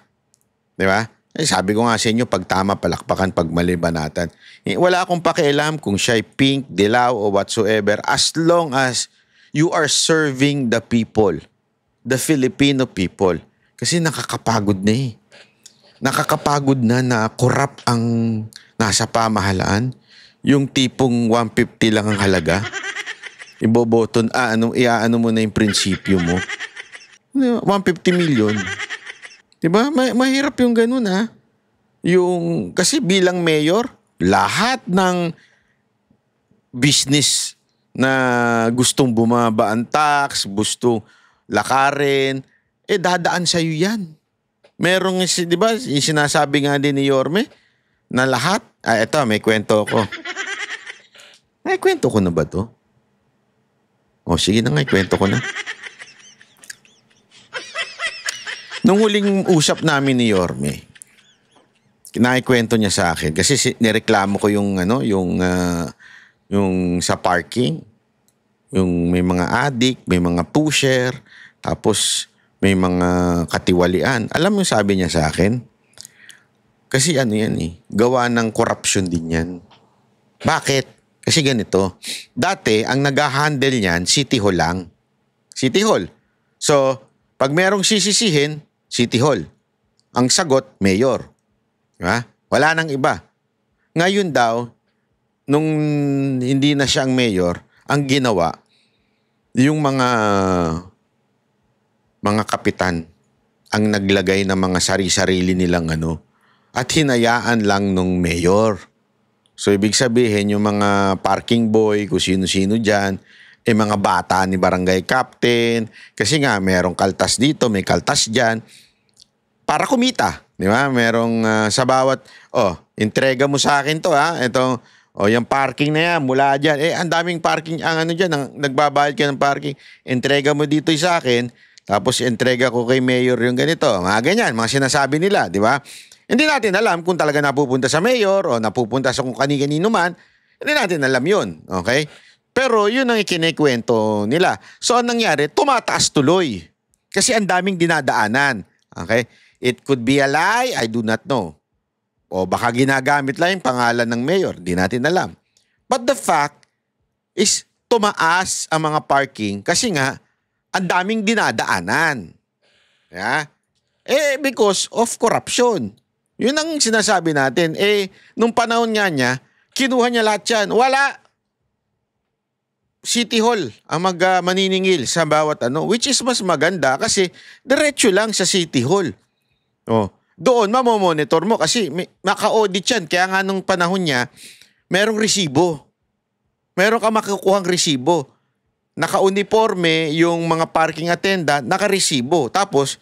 Di ba? Sabi ko nga sa inyo, pag tama, palakpakan, pag mali, banatan. Wala akong pakialam kung siya'y pink, dilaw, o whatsoever, as long as you are serving the people, the Filipino people. Kasi nakakapagod na eh. Nakakapagod na corrupt ang nasa pamahalaan. Yung tipong 150 lang ang halaga. Iboboton, iaano mo na yung prinsipyo mo. 150 million. Diba? Mahirap yung ganun ha. Kasi bilang mayor, lahat ng business na gustong bumaba ang tax, gustong lakarin, dadaan sa'yo yan. Merong, di ba, sinasabi nga din ni Yorme, na lahat, eto, may kwento ko. May kwento ko na ba to? Sige na nga, kwento ko na. Nung huling usap namin ni Yorme, kinakikwento niya sa akin kasi nireklamo ko yung sa parking, yung may mga addict, may mga pusher, tapos may mga katiwalian. Alam mo sabi niya sa akin? Kasi yan gawa ng corruption din yan. Bakit? Kasi ganito, dati ang nag-handle niyan, City Hall lang. City Hall. So, pag merong sisisihin, City Hall. Ang sagot, mayor. Diba? Wala nang iba. Ngayon daw, nung hindi na siyang mayor, ang ginawa, yung mga kapitan, ang naglagay ng mga sarili nilang at hinayaan lang nung mayor. So, ibig sabihin, yung mga parking boy, kung sino-sino dyan, mga bata ni barangay captain, kasi nga, merong kaltas dito, may kaltas dyan, para kumita. Di ba? Merong sa bawat, entrega mo sa akin to ha. Ito, yung parking na yan, mula dyan. Ang daming parking, ang ano dyan, nagbabayad ka ng parking. Entrega mo dito sa akin, tapos entrega ko kay mayor yung ganito. Mga ganyan, mga sinasabi nila, di ba? Hindi natin alam kung talaga napupunta sa mayor o napupunta sa kung kani-kanino man. Hindi natin alam yun, okay? Pero yun ang ikinikwento nila. So, anong nangyari? Tumataas tuloy. Kasi ang daming dinadaanan. Okay? It could be a lie, I do not know. O baka ginagamit lang yung pangalan ng mayor, di natin alam. But the fact is, tumaas ang mga parking kasi nga, ang daming dinadaanan. Yeah? Because of corruption. Yun ang sinasabi natin. Nung panahon nga niya, kinuha niya lahat yan. Wala. City Hall ang maniningil sa bawat which is mas maganda kasi diretso lang sa City Hall. Doon mamomonitor mo kasi naka-audit yan. Kaya nga nung panahon niya, merong resibo. Meron ka makukuhang resibo. Naka-uniforme yung mga parking attendant, naka-resibo. Tapos,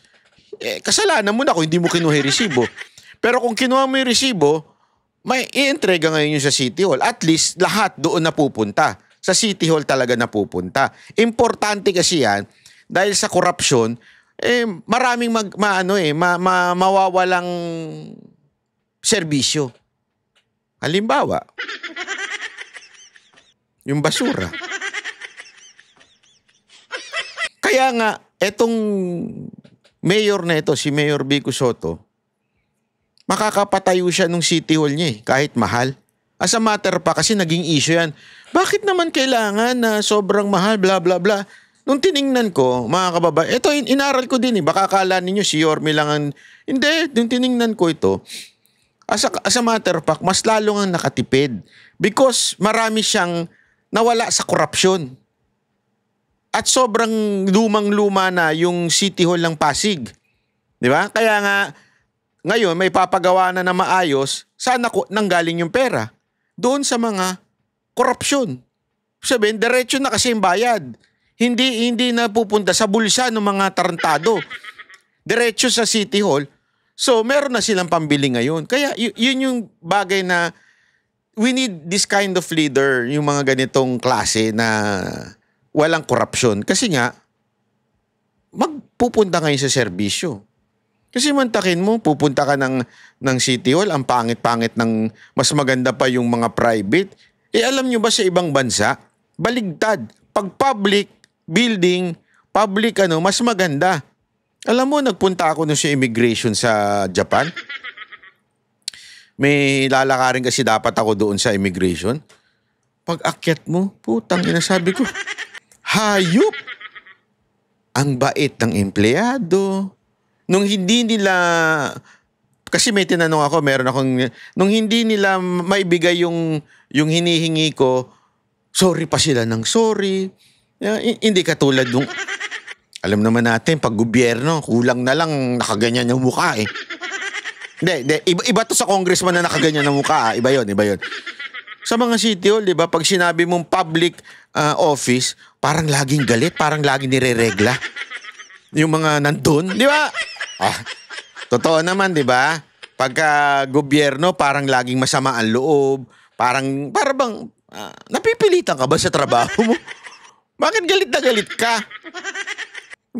kasalanan mo na kung hindi mo kinuha yung resibo. Pero kung kinuha mo yung resibo, may i-entrega ngayon yung sa City Hall. At least, lahat doon napupunta. Sa City Hall talaga napupunta. Importante kasi yan, dahil sa korupsyon, maraming mawawalang serbisyo. Halimbawa, yung basura. Kaya nga, etong mayor na ito, si Mayor Vico Soto, makakapatayo siya ng City Hall niya kahit mahal. As a matter pa, kasi naging issue yan. Bakit naman kailangan na sobrang mahal, bla bla bla? Nung tiningnan ko, mga kababayan, ito inaral ko din baka akala ninyo si Yorme lang ang... Hindi, nung tiningnan ko ito, as a matter of fact, mas lalo nga nakatipid. Because marami siyang nawala sa korupsyon. At sobrang lumang-luma na yung City Hall ng Pasig. Di ba? Kaya nga, ngayon may papagawa na maayos, saan nanggaling yung pera? Doon sa mga korupsyon. Sabihin, diretso na kasi yung bayad. Hindi na pupunta sa bulsa ng mga tarantado. Diretso sa City Hall. So, meron na silang pambili ngayon. Kaya, yun yung bagay na we need this kind of leader, yung mga ganitong klase na walang korupsyon. Kasi nga, magpupunta ngayon sa serbisyo. Kasi mantakin mo, pupunta ka ng City Hall, ang pangit-pangit ng mas maganda pa yung mga private. Alam nyo ba sa ibang bansa, baligtad. Pag public building, public mas maganda. Alam mo, nagpunta ako sa immigration sa Japan. May lalakarin kasi dapat ako doon sa immigration. Pag akyat mo, putang ina, sabi ko, hayop! Ang bait ng empleyado. Nung hindi nila, kasi may tinanong ako, nung hindi nila maibigay yung hinihingi ko, sorry pa sila ng sorry. Hindi katulad nung, alam naman natin, pag gobyerno, kulang na lang nakaganyan yung mukha Hindi, iba to sa congressman na nakaganyan ng mukha Iba yun. Sa mga City Hall, di ba, pag sinabi mong public office, parang laging galit, parang laging nireregla. Yung mga nandun, di ba? Totoo naman, di ba? Pagka gobyerno, parang laging masama ang loob. Parang bang, napipilitan ka ba sa trabaho mo? Bakit galit na galit ka?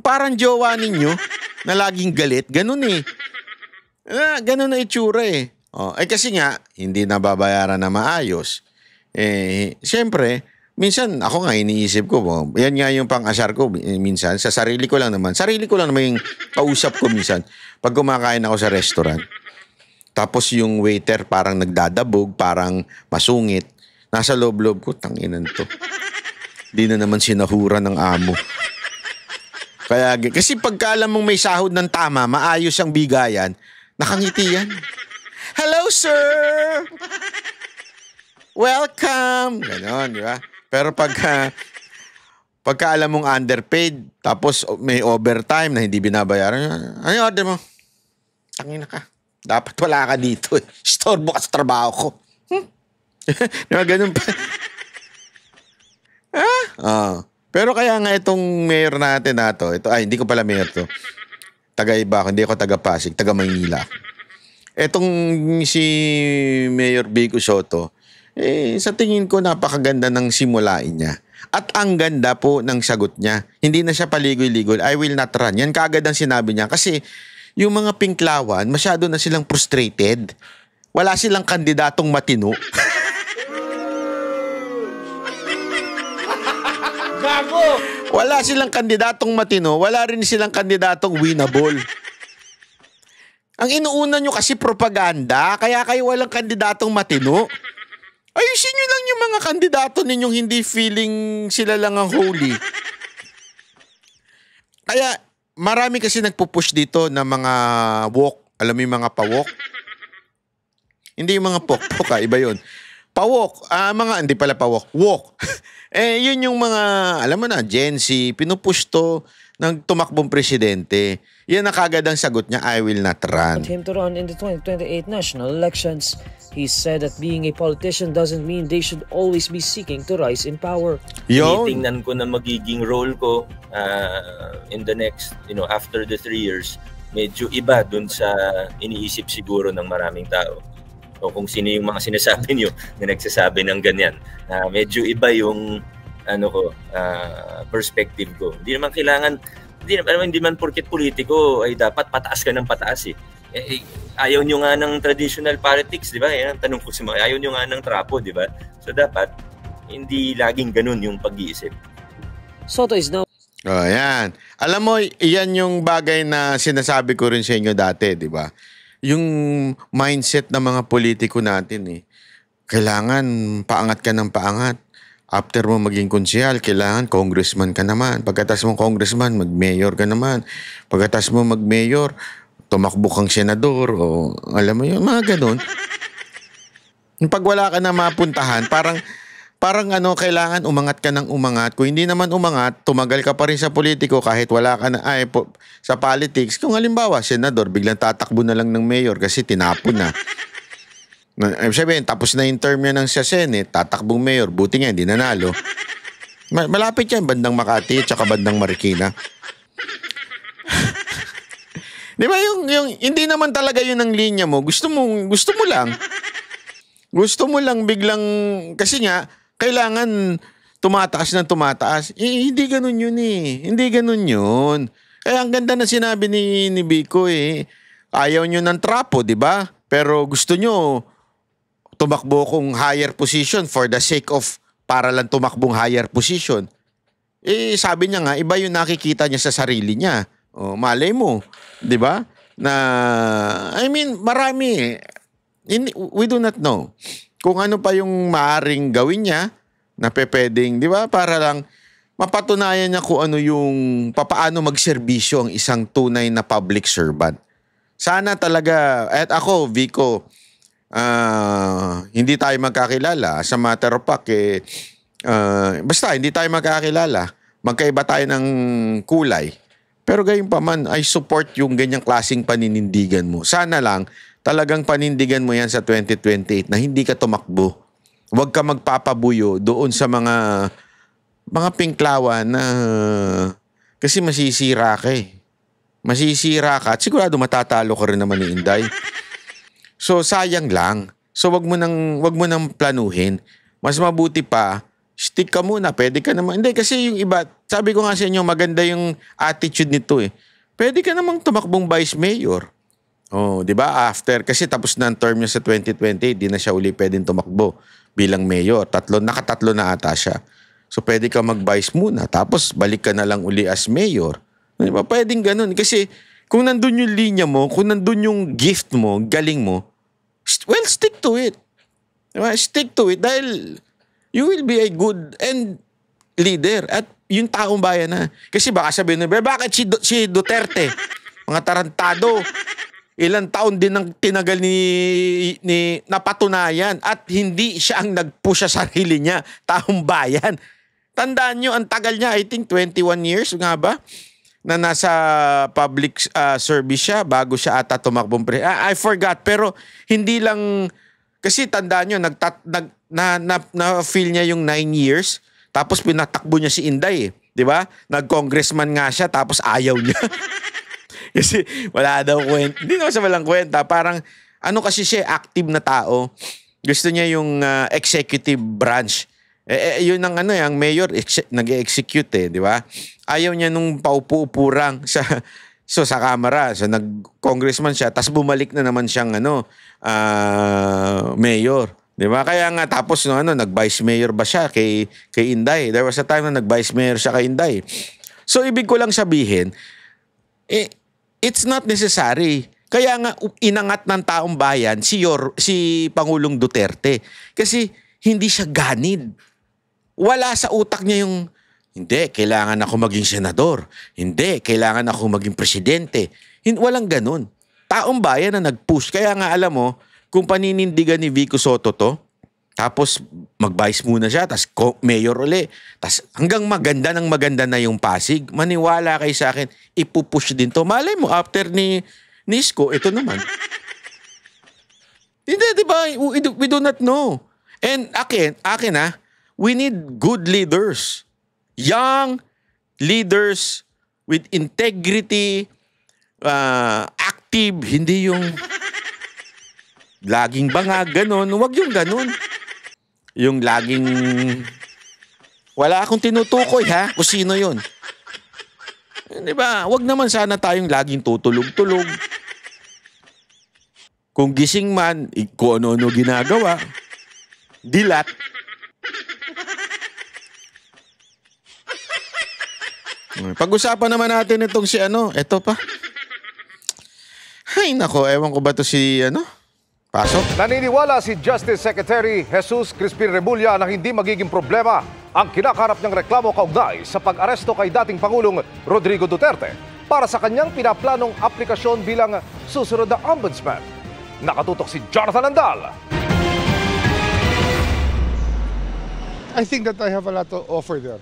Parang jowa ninyo na laging galit. Ganun ganun na itsura kasi nga, hindi nababayaran na maayos. Siyempre, minsan ako nga iniisip ko, yan nga yung pang-asar ko minsan, sa sarili ko lang naman yung kausap ko minsan pag kumakain ako sa restaurant. Tapos yung waiter parang nagdadabog, parang masungit. Nasa loob-loob ko, tanginan to. Di na naman sinahura ng amo. Kasi pagka alam mong may sahod ng tama, maayos ang bigayan, nakangiti yan. Hello, sir! Welcome! Ganon, di ba? Pero pagka alam mong underpaid, tapos may overtime na hindi binabayaran, ano yung order mo? Tangina ka. Dapat wala ka dito. Storbo ka sa trabaho ko. Diba, ganun pa. Pero kaya nga itong mayor natin na to, hindi ko pala mayor to. Taga-iba ako, hindi ako taga-Pasig, taga-Maynila. Etong si Mayor Vico Soto, sa tingin ko napakaganda ng simulain niya. At ang ganda po ng sagot niya. Hindi na siya paligoy-ligoy, I will not run. Yan kaagad ang sinabi niya. Kasi yung mga pinklawan, masyado na silang frustrated. Wala silang kandidatong matino. Gago! Wala silang kandidatong matino, wala rin silang kandidatong winnable. Ang inuuna nyo kasi propaganda, kaya kayo walang kandidatong matino. Ayusin nyo lang yung mga kandidato ninyong hindi feeling sila lang ang holy. Kaya marami kasi nagpupush dito na mga walk. Alam mo yung mga pa-walk? Hindi yung mga pok-pok, iba yun. Pa-walk, hindi pala pa-walk, walk. Yun yung mga, alam mo na, Gen Z, pinupush to ng tumakbong presidente. Yan na kagad ang sagot niya, I will not run. Him to run in the 2028 national elections. He said that being a politician doesn't mean they should always be seeking to rise in power. Tinitingnan ko na magiging role ko in the next, after the 3 years, medyo iba dun sa iniisip siguro ng maraming tao. O kung sino yung mga sinasabi nyo na nagsasabi ng ganyan. Medyo iba yung perspective ko. Hindi man porket politiko ay dapat pataas ka ng pataas eh. Ayaw nyo nga ng traditional politics, di ba? Yan ang tanong ko sa mga, ayaw nyo nga ng trapo, di ba? So dapat, hindi laging ganun yung pag-iisip. Soto is now Yan. Alam mo, yan yung bagay na sinasabi ko rin sa inyo dati, di ba? Yung mindset ng mga politiko natin eh. Kailangan paangat ka ng paangat. After mo maging konsehal, kailangan congressman ka naman. Pagkatas mo congressman, mag-mayor ka naman. Pagkatas mo mag-mayor, tumakbo kang senador o alam mo yun, mga ganun. Pag wala ka na mapuntahan, parang kailangan umangat ka ng umangat. Kung hindi naman umangat, tumagal ka pa rin sa politiko kahit wala ka na, sa politics. Kung halimbawa, senador, biglang tatakbo na lang ng mayor kasi tinapon na. Sabihin, tapos na yung term niya ng sa Senate, tatakbong mayor, buti nga, hindi nanalo. Malapit yan, bandang Makati at saka bandang Marikina. Di ba yung hindi naman talaga yun ang linya mo. Gusto mo lang. Gusto mo lang biglang, kasi nga, kailangan tumataas ng tumataas. Hindi ganun yun eh. Hindi ganun yun. Kaya ang ganda na sinabi ni Vico eh. Ayaw nyo ng trapo, di ba? Pero gusto nyo tumakbo kung higher position for the sake of para lang tumakbong higher position. Sabi niya nga, iba yung nakikita niya sa sarili niya. Malay mo, di ba? Marami. We do not know kung ano pa yung maaring gawin niya na pwedeng, di ba? Para lang mapatunayan niya kung ano yung papaano magserbisyo ang isang tunay na public servant. Sana talaga, at ako, Vico, hindi tayo magkakilala. Sa matter of fact, basta hindi tayo magkakilala. Magkaiba tayo ng kulay. Pero gayon pa man, I support yung ganyang klaseng paninindigan mo. Sana lang, talagang panindigan mo yan sa 2028 na hindi ka tumakbo. Huwag ka magpapabuyo doon sa mga pinklawan na kasi masisira ka eh. Masisira ka at sigurado matatalo ka rin naman ni Inday. So sayang lang. So wag mo nang planuhin. Mas mabuti pa, stick ka muna. Pwede ka naman. Hindi kasi yung iba, sabi ko nga sa inyo, maganda yung attitude nito eh. Pwede ka namang tumakbong vice mayor. Di ba? After, kasi tapos na ang term niya sa 2020, di na siya uli pwedeng tumakbo bilang mayor. Nakatatlo na ata siya. So pwede ka mag-vice muna. Tapos balik ka na lang uli as mayor. Di ba? Pwedeng ganun. Kasi kung nandun yung linya mo, kung nandun yung gift mo, galing mo, well, stick to it. Diba? Stick to it dahil you will be a good leader at yung taong bayan na. Kasi baka sabihin nila, bakit si Duterte? Mga tarantado. Ilang taon din ang tinagal ni napatunayan at hindi siya ang nag-push sa sarili niya, taong bayan. Tandaan nyo, ang tagal niya, I think 21 years nga ba? Na nasa public service siya bago siya ata tumakbong I forgot, pero hindi lang kasi tandaan nyo na-feel niya yung 9 years tapos pinatakbo niya si Inday eh, di ba? Nag-congressman nga siya tapos ayaw niya. Kasi wala daw kwenta. Hindi naman sa walang kwenta. Parang, ano kasi siya, active na tao. Gusto niya yung executive branch. Yun ang yung mayor, nag-execute di ba? Ayaw niya nung paupo-upurang sa Kamara. So, nag-congressman siya, tapos bumalik na naman siyang mayor. Di ba? Kaya nga tapos nag-vice mayor ba siya kay Inday? There was a time na nag-vice mayor siya kay Inday. So ibig ko lang sabihin, it's not necessary. Kaya nga inangat ng taong bayan si Pangulong Duterte kasi hindi siya ganid. Wala sa utak niya yung hindi, kailangan ako maging senador. Hindi, kailangan ako maging presidente. Walang ganun. Taong bayan na nag-push. Kaya nga alam mo, kung paninindigan ni Vico Soto to, tapos mag-vice muna siya, tapos mayor uli, tapos hanggang maganda na yung Pasig, maniwala kayo sa akin, ipupush din to. Malay mo, after ni Isko, ito naman. Hindi, di ba? We do not know. And akin we need good leaders. Young leaders with integrity, active, hindi yung laging bangag, ganun. Huwag yung ganun. Yung laging wala akong tinutukoy kung sino yun. Di ba? Huwag naman sana tayong laging tutulog-tulog. Kung gising man, kung ano-ano ginagawa, dilat. Pag-usapan naman natin itong si eto pa. Ay nako, ewan ko ba to si Pasok? Naniniwala si Justice Secretary Jesus Crispin Remulla na hindi magiging problema ang kinakaharap niyang reklamo kaugnay sa pag-aresto kay dating Pangulong Rodrigo Duterte para sa kanyang pinaplanong aplikasyon bilang susunod na ombudsman. Nakatutok si Jonathan Andal. I think that I have a lot to offer there.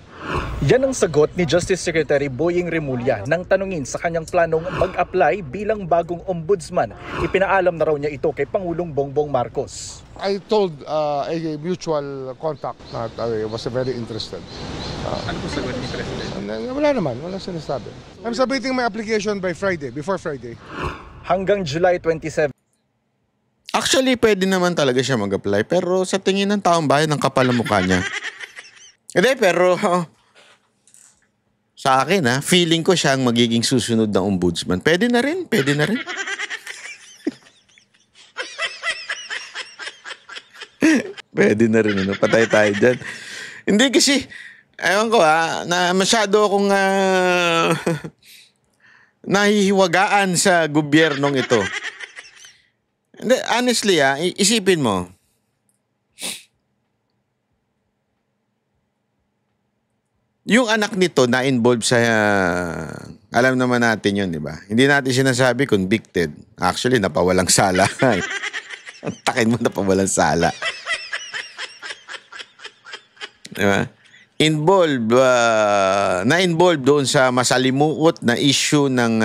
Yan ang sagot ni Justice Secretary Boying Remulla nang tanungin sa kanyang planong mag-apply bilang bagong ombudsman. Ipinaalam na raw niya ito kay Pangulong Bongbong Marcos. I told a mutual contact that I was very interested. Ano po sagot ni President? Wala naman, wala sinasabi. I'm submitting my application by Friday, before Friday. Hanggang July 27. Actually, pwede naman talaga siya mag-apply. Pero sa tingin ng taong bayan, ang kapal ng mukha niya. Hindi, pero sa akin, feeling ko siya ang magiging susunod na ombudsman. Pwede na rin. Pwede na rin. Patay tayo dyan. Hindi kasi, ewan ko na masyado akong nahihiwagaan sa gobyernong ito. Honestly, isipin mo. Yung anak nito na-involved sa, alam naman natin yun, di ba? Hindi natin sinasabi convicted. Actually, napawalang sala. Ang takin mo, napawalang sala. Di ba? Na-involved doon sa masalimuot na issue ng,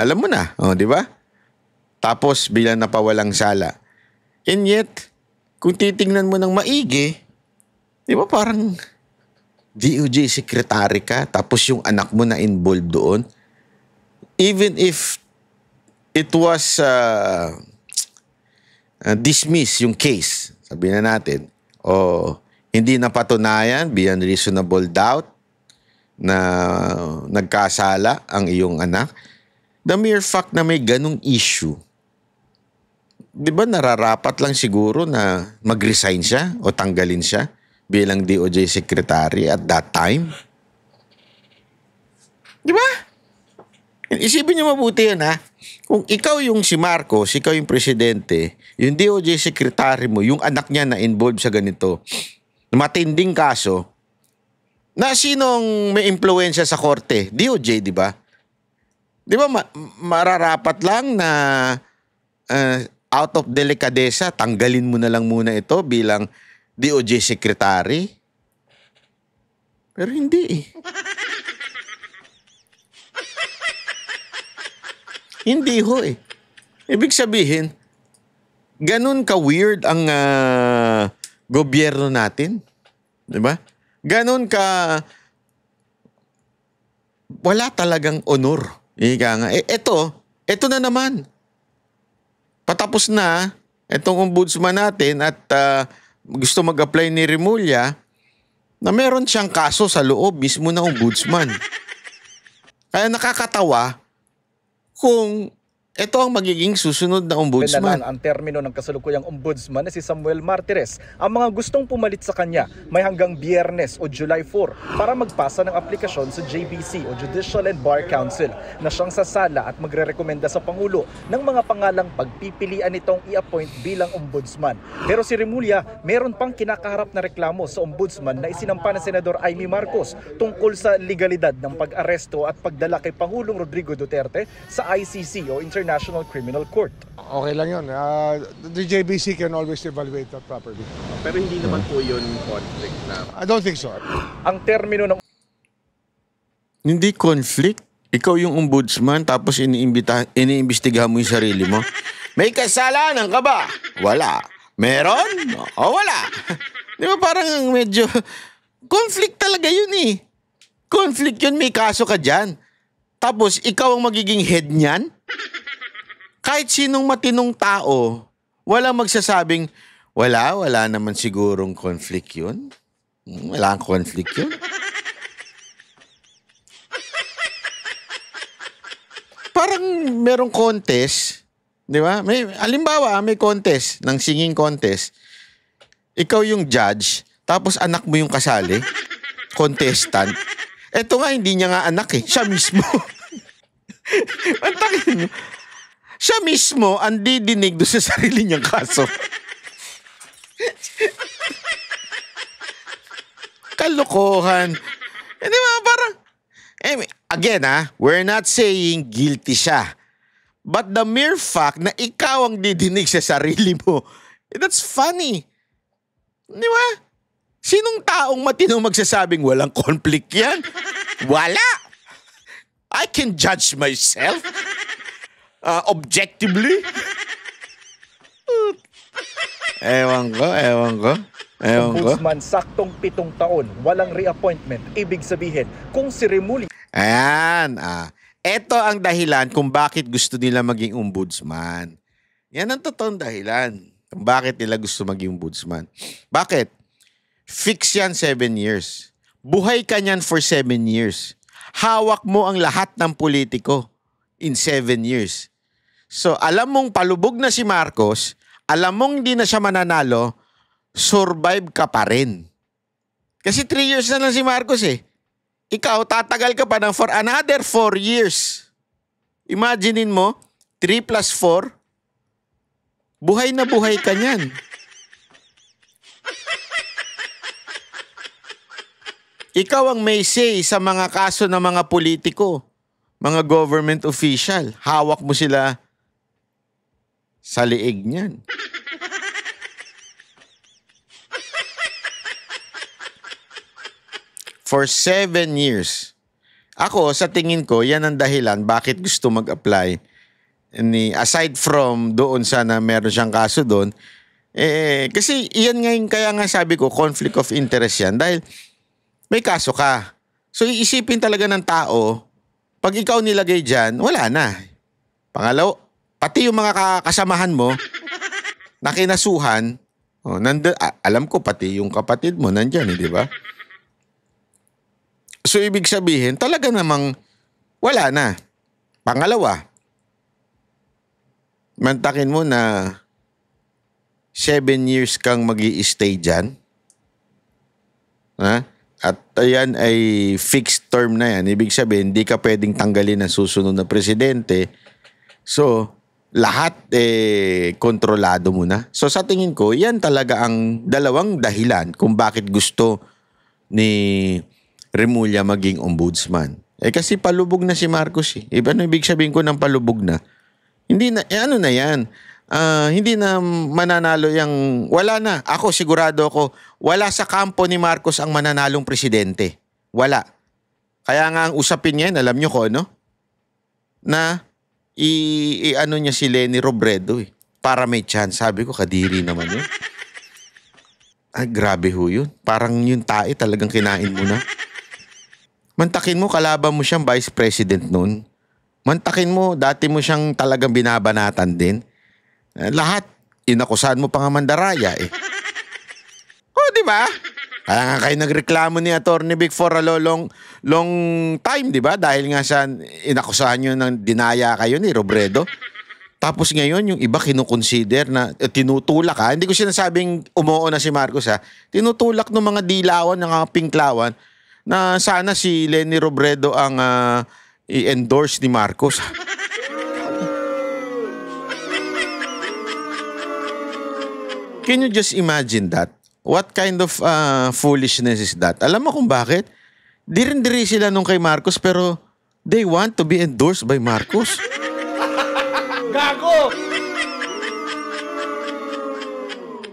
alam mo na, di ba? Tapos, bilang napawalang sala. And yet, kung titingnan mo ng maigi, di ba parang DOJ secretary ka, tapos yung anak mo na involved doon, even if it was dismiss yung case, sabihin na natin, hindi napatunayan beyond reasonable doubt na nagkasala ang iyong anak, the mere fact na may ganung issue, di ba nararapat lang siguro na mag-resign siya o tanggalin siya bilang DOJ secretary at that time? Di ba? Isipin niyo mabuti yun, Kung ikaw yung si Marcos, ikaw yung presidente, yung DOJ secretary mo, yung anak niya na involved sa ganito, matinding kaso, na sinong may impluwensya sa korte? DOJ, di ba? Di ba mararapat lang na out of delicadeza, tanggalin mo na lang muna ito bilang DOJ secretary? Pero hindi Hindi ho Ibig sabihin, ganun ka-weird ang gobyerno natin. Di ba? Ganun ka wala talagang honor Ika nga. Ito na naman. Patapos na itong ombudsman natin at gusto mag-apply ni Remulla na meron siyang kaso sa loob mismo ng ombudsman. Kaya nakakatawa kung ito ang magiging susunod na ombudsman. Ang termino ng kasalukuyang ombudsman na si Samuel Martires. Ang mga gustong pumalit sa kanya may hanggang Biyernes o July 4 para magpasa ng aplikasyon sa JBC o Judicial and Bar Council na siyang sasala at magrerekomenda sa Pangulo ng mga pangalang pagpipilian nitong i-appoint bilang ombudsman. Pero si Remulla, meron pang kinakaharap na reklamo sa ombudsman na isinampa ng Senador Amy Marcos tungkol sa legalidad ng pag-aresto at pagdala kay Pangulong Rodrigo Duterte sa ICC o International Criminal Court. Okay lang yun. The JBC can always evaluate that properly. Pero hindi naman po yun conflict na... I don't think so. Ang termino ng Hindi conflict. Ikaw yung ombudsman tapos iniimbestigahan mo yung sarili mo. May kasalanan ka ba? Wala. Meron? O wala. Di ba parang medyo... Conflict talaga yun eh. Conflict yun, may kaso ka dyan. Tapos ikaw ang magiging head niyan? Kahit sinong matinong tao, walang magsasabing, wala naman sigurong conflict yun. Wala ang conflict yun. Parang merong contest, di ba? Halimbawa, may contest, ng singing contest. Ikaw yung judge, tapos anak mo yung kasali, contestant. Eto nga, hindi niya nga anak eh, siya mismo. Antakin mo. Siya mismo ang didinig doon sa sarili niyang kaso. Kalokohan. Di ba? Parang, again we're not saying guilty siya. But the mere fact na ikaw ang didinig sa sarili mo, that's funny. Di ba? Sinong taong matinong magsasabing walang conflict yan? Wala. I can judge myself. Objectively? Ewan ko. ombudsman saktong 7 taon, walang reappointment. Ibig sabihin, kung si Remulla... Ayan. Ito ang dahilan kung bakit gusto nila maging ombudsman. Yan ang totoong dahilan kung bakit nila gusto maging ombudsman. Bakit? Fix yan 7 years. Buhay ka niyan for 7 years. Hawak mo ang lahat ng politiko in 7 years. So, alam mong palubog na si Marcos, alam mong hindi na siya mananalo, survive ka pa rin. Kasi 3 years na lang si Marcos eh. Ikaw, tatagal ka pa ng for another 4 years. Imaginein mo, 3 plus 4, buhay na buhay ka niyan. Ikaw ang may say sa mga kaso ng mga politiko, mga government official. Hawak mo sila sa liig niyan. For 7 years. Ako, sa tingin ko, yan ang dahilan bakit gusto mag-apply. Aside from doon sana meron siyang kaso doon, kasi yan ngayon, kaya nga sabi ko, conflict of interest yan. Dahil may kaso ka. So, iisipin talaga ng tao, pag ikaw nilagay dyan, wala na. Pangalaw, pati yung mga kasamahan mo, na kinasuhan, alam ko pati yung kapatid mo nandyan, di ba? So, ibig sabihin, talaga namang wala na. Pangalawa, mantakin mo na 7 years kang mag-i-stay dyan. Ha? At ayan ay fixed term na yan. Ibig sabihin, hindi ka pwedeng tanggalin ng susunod na presidente. So, lahat kontrolado mo na. So, sa tingin ko, yan talaga ang dalawang dahilan kung bakit gusto ni Remulla maging ombudsman. Kasi palubog na si Marcos eh. Ano ibig sabihin ko ng palubog na? Hindi na, ano na yan? Hindi na mananalo yung... Wala na. Ako, sigurado ako, wala sa kampo ni Marcos ang mananalong presidente. Wala. Kaya nga ang usapin niya, alam nyo ko, no? Na ano niya si Leni Robredo eh. Para may chance. Sabi ko, kadiri naman yun. Ay, grabe ho yun. Parang yung tae talagang kinain mo na. Mantakin mo, kalaban mo siyang vice president noon. Mantakin mo, dati mo siyang talagang binabanatan din. Lahat, inakusahan mo pa nga mandaraya eh. Di ba? Kaya nga kayo nagreklamo ni Attorney Vic for a long time, di ba? Dahil nga sa inakusahan nyo ng dinaya kayo ni Robredo. Tapos ngayon, yung iba kinukonsider na tinutulak ha. Hindi ko sinasabing umuo na si Marcos ha. Tinutulak ng mga dilawan, ng mga pinklawan na sana si Leni Robredo ang i-endorse ni Marcos. Can you just imagine that? What kind of foolishness is that? Alam mo kung bakit? Dirin-diri sila nung kay Marcos pero they want to be endorsed by Marcos. Gago!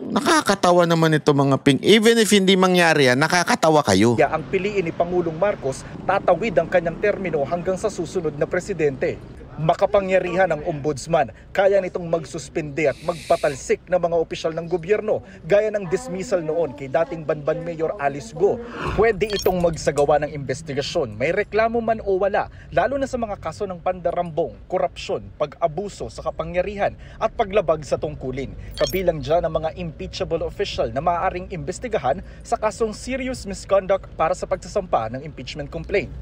Nakakatawa naman ito mga ping. Even if hindi mangyari yan, nakakatawa kayo. Ang piliin ni Pangulong Marcos, tatawid ang kanyang termino hanggang sa susunod na presidente. Makapangyarihan ang ombudsman, kaya nitong magsuspende at magpatalsik ng mga opisyal ng gobyerno, gaya ng dismissal noon kay dating Banban Mayor Alice Go. Pwede itong magsagawa ng investigasyon, may reklamo man o wala, lalo na sa mga kaso ng pandarambong, korupsyon, pag-abuso sa kapangyarihan at paglabag sa tungkulin. Kabilang dyan ang mga impeachable official na maaaring investigahan sa kasong serious misconduct para sa pagsasampa ng impeachment complaint.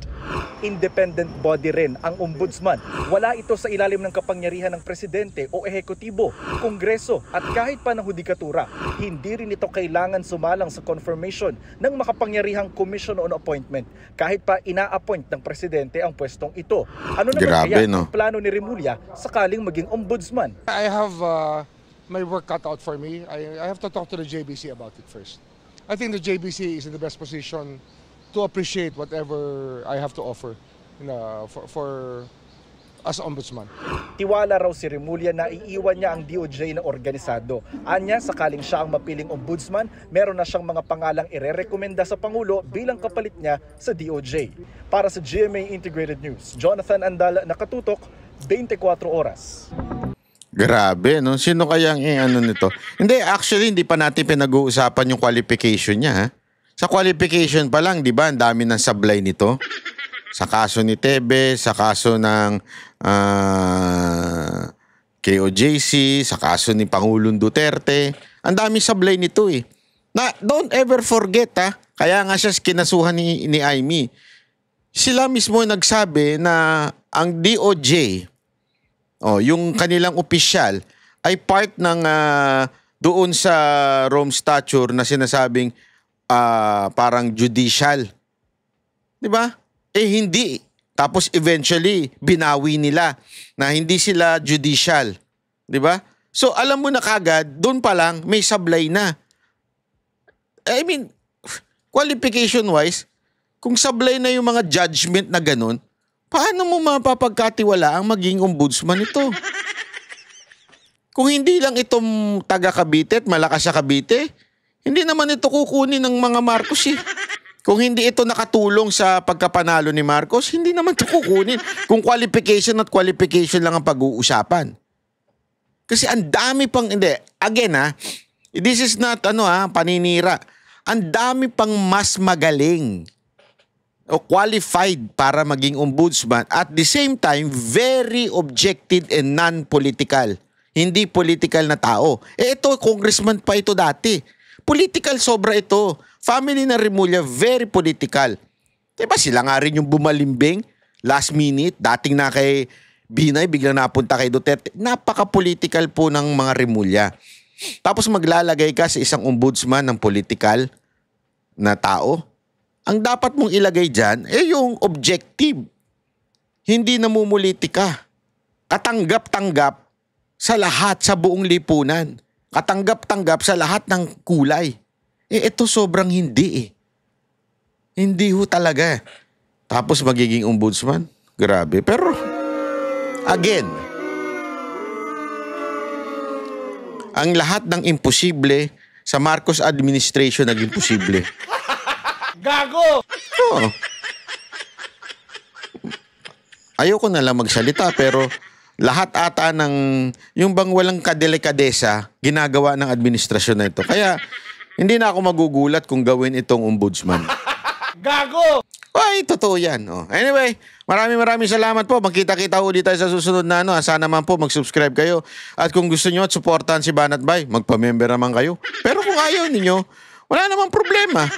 Independent body rin ang ombudsman. Wala ito sa ilalim ng kapangyarihan ng presidente o ehekutibo, kongreso at kahit pa ng hudikatura. Hindi rin ito kailangan sumalang sa confirmation ng makapangyarihang commission on appointment kahit pa ina-appoint ng presidente ang pwestong ito. Ano naman kaya ang plano ni Remulla sakaling maging ombudsman? I have my work cut out for me. I have to talk to the JBC about it first. I think the JBC is in the best position to appreciate whatever I have to offer for as ombudsman. Tiwala raw si Remulla na iiwan niya ang DOJ na organisado. Anya, sakaling siya ang mapiling ombudsman, meron na siyang mga pangalang irerekomenda sa Pangulo bilang kapalit niya sa DOJ. Para sa GMA Integrated News, Jonathan Andal, nakatutok, 24 oras. Grabe, no? Sino kayang ano nito? Hindi, actually, hindi pa natin pinag-uusapan yung qualification niya, ha? Sa qualification pa lang, di ba, ang dami ng sablay nito. Sa kaso ni Tebe, sa kaso ng KOJC, sa kaso ni Pangulong Duterte. Ang dami sablay nito eh. Na, don't ever forget kaya nga siya kinasuhan ni Amy. Sila mismo nagsabi na ang DOJ, yung kanilang opisyal, ay part ng doon sa Rome Statute na sinasabing parang judicial. Di ba? Hindi. Tapos eventually, binawi nila na hindi sila judicial. Di ba? So, alam mo na kagad, doon pa lang, may sablay na. I mean, qualification-wise, kung sablay na yung mga judgment na ganun, paano mo mapapagkatiwala ang maging ombudsman ito? Kung hindi lang itong taga Cavite at malakas sa Cavite, hindi naman ito kukunin ng mga Marcos eh. Kung hindi ito nakatulong sa pagkapanalo ni Marcos, hindi naman ito kukunin. Kung qualification at qualification lang ang pag-uusapan. Kasi ang dami pang, hindi, again this is not paninira. Ang dami pang mas magaling o qualified para maging ombudsman at the same time, very objective and non-political. Hindi political na tao. Ito, congressman pa ito dati. Political sobra ito. Family na Remulla, very political. Diba sila nga rin yung bumalimbing last minute, dating na kay Binay, biglang napunta kay Duterte. Napaka-political po ng mga Remulla. Tapos maglalagay ka sa isang ombudsman ng political na tao. Ang dapat mong ilagay dyan, yung objective. Hindi namumulitika. Katanggap-tanggap sa lahat, sa buong lipunan. Katanggap-tanggap sa lahat ng kulay. Ito sobrang hindi Hindi ho talaga. Tapos magiging ombudsman? Grabe. Pero, again, ang lahat ng imposible sa Marcos administration naging posible. Gago! Oo. Ayoko na lang magsalita pero lahat ata ng yung bang walang kadelikadesa ginagawa ng administrasyon na ito. Kaya hindi na ako magugulat kung gawin itong ombudsman. Gago! Ay, totoo yan. Oh. Anyway, maraming salamat po. Magkita-kita ulit tayo sa susunod na ano. Sana naman po mag-subscribe kayo. At kung gusto nyo at supportahan si Banat Bay, magpa-member naman kayo. Pero kung ayaw ninyo, wala namang problema.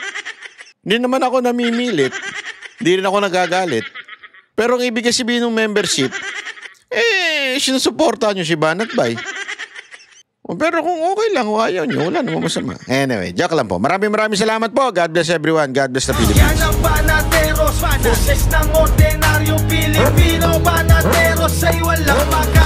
Hindi naman ako namimilit. Hindi rin ako nagagalit. Pero ang ibig sabihin ng membership, sinusuportahan nyo si Banat Bay. Pero kung okay lang o ayaw nyo, wala namang masama. Anyway, joke lang po. Maraming salamat po. God bless everyone. God bless the Philippines. Yan ang Banateros, boses ng ordinaryong Pilipino. Banateros ay walang maka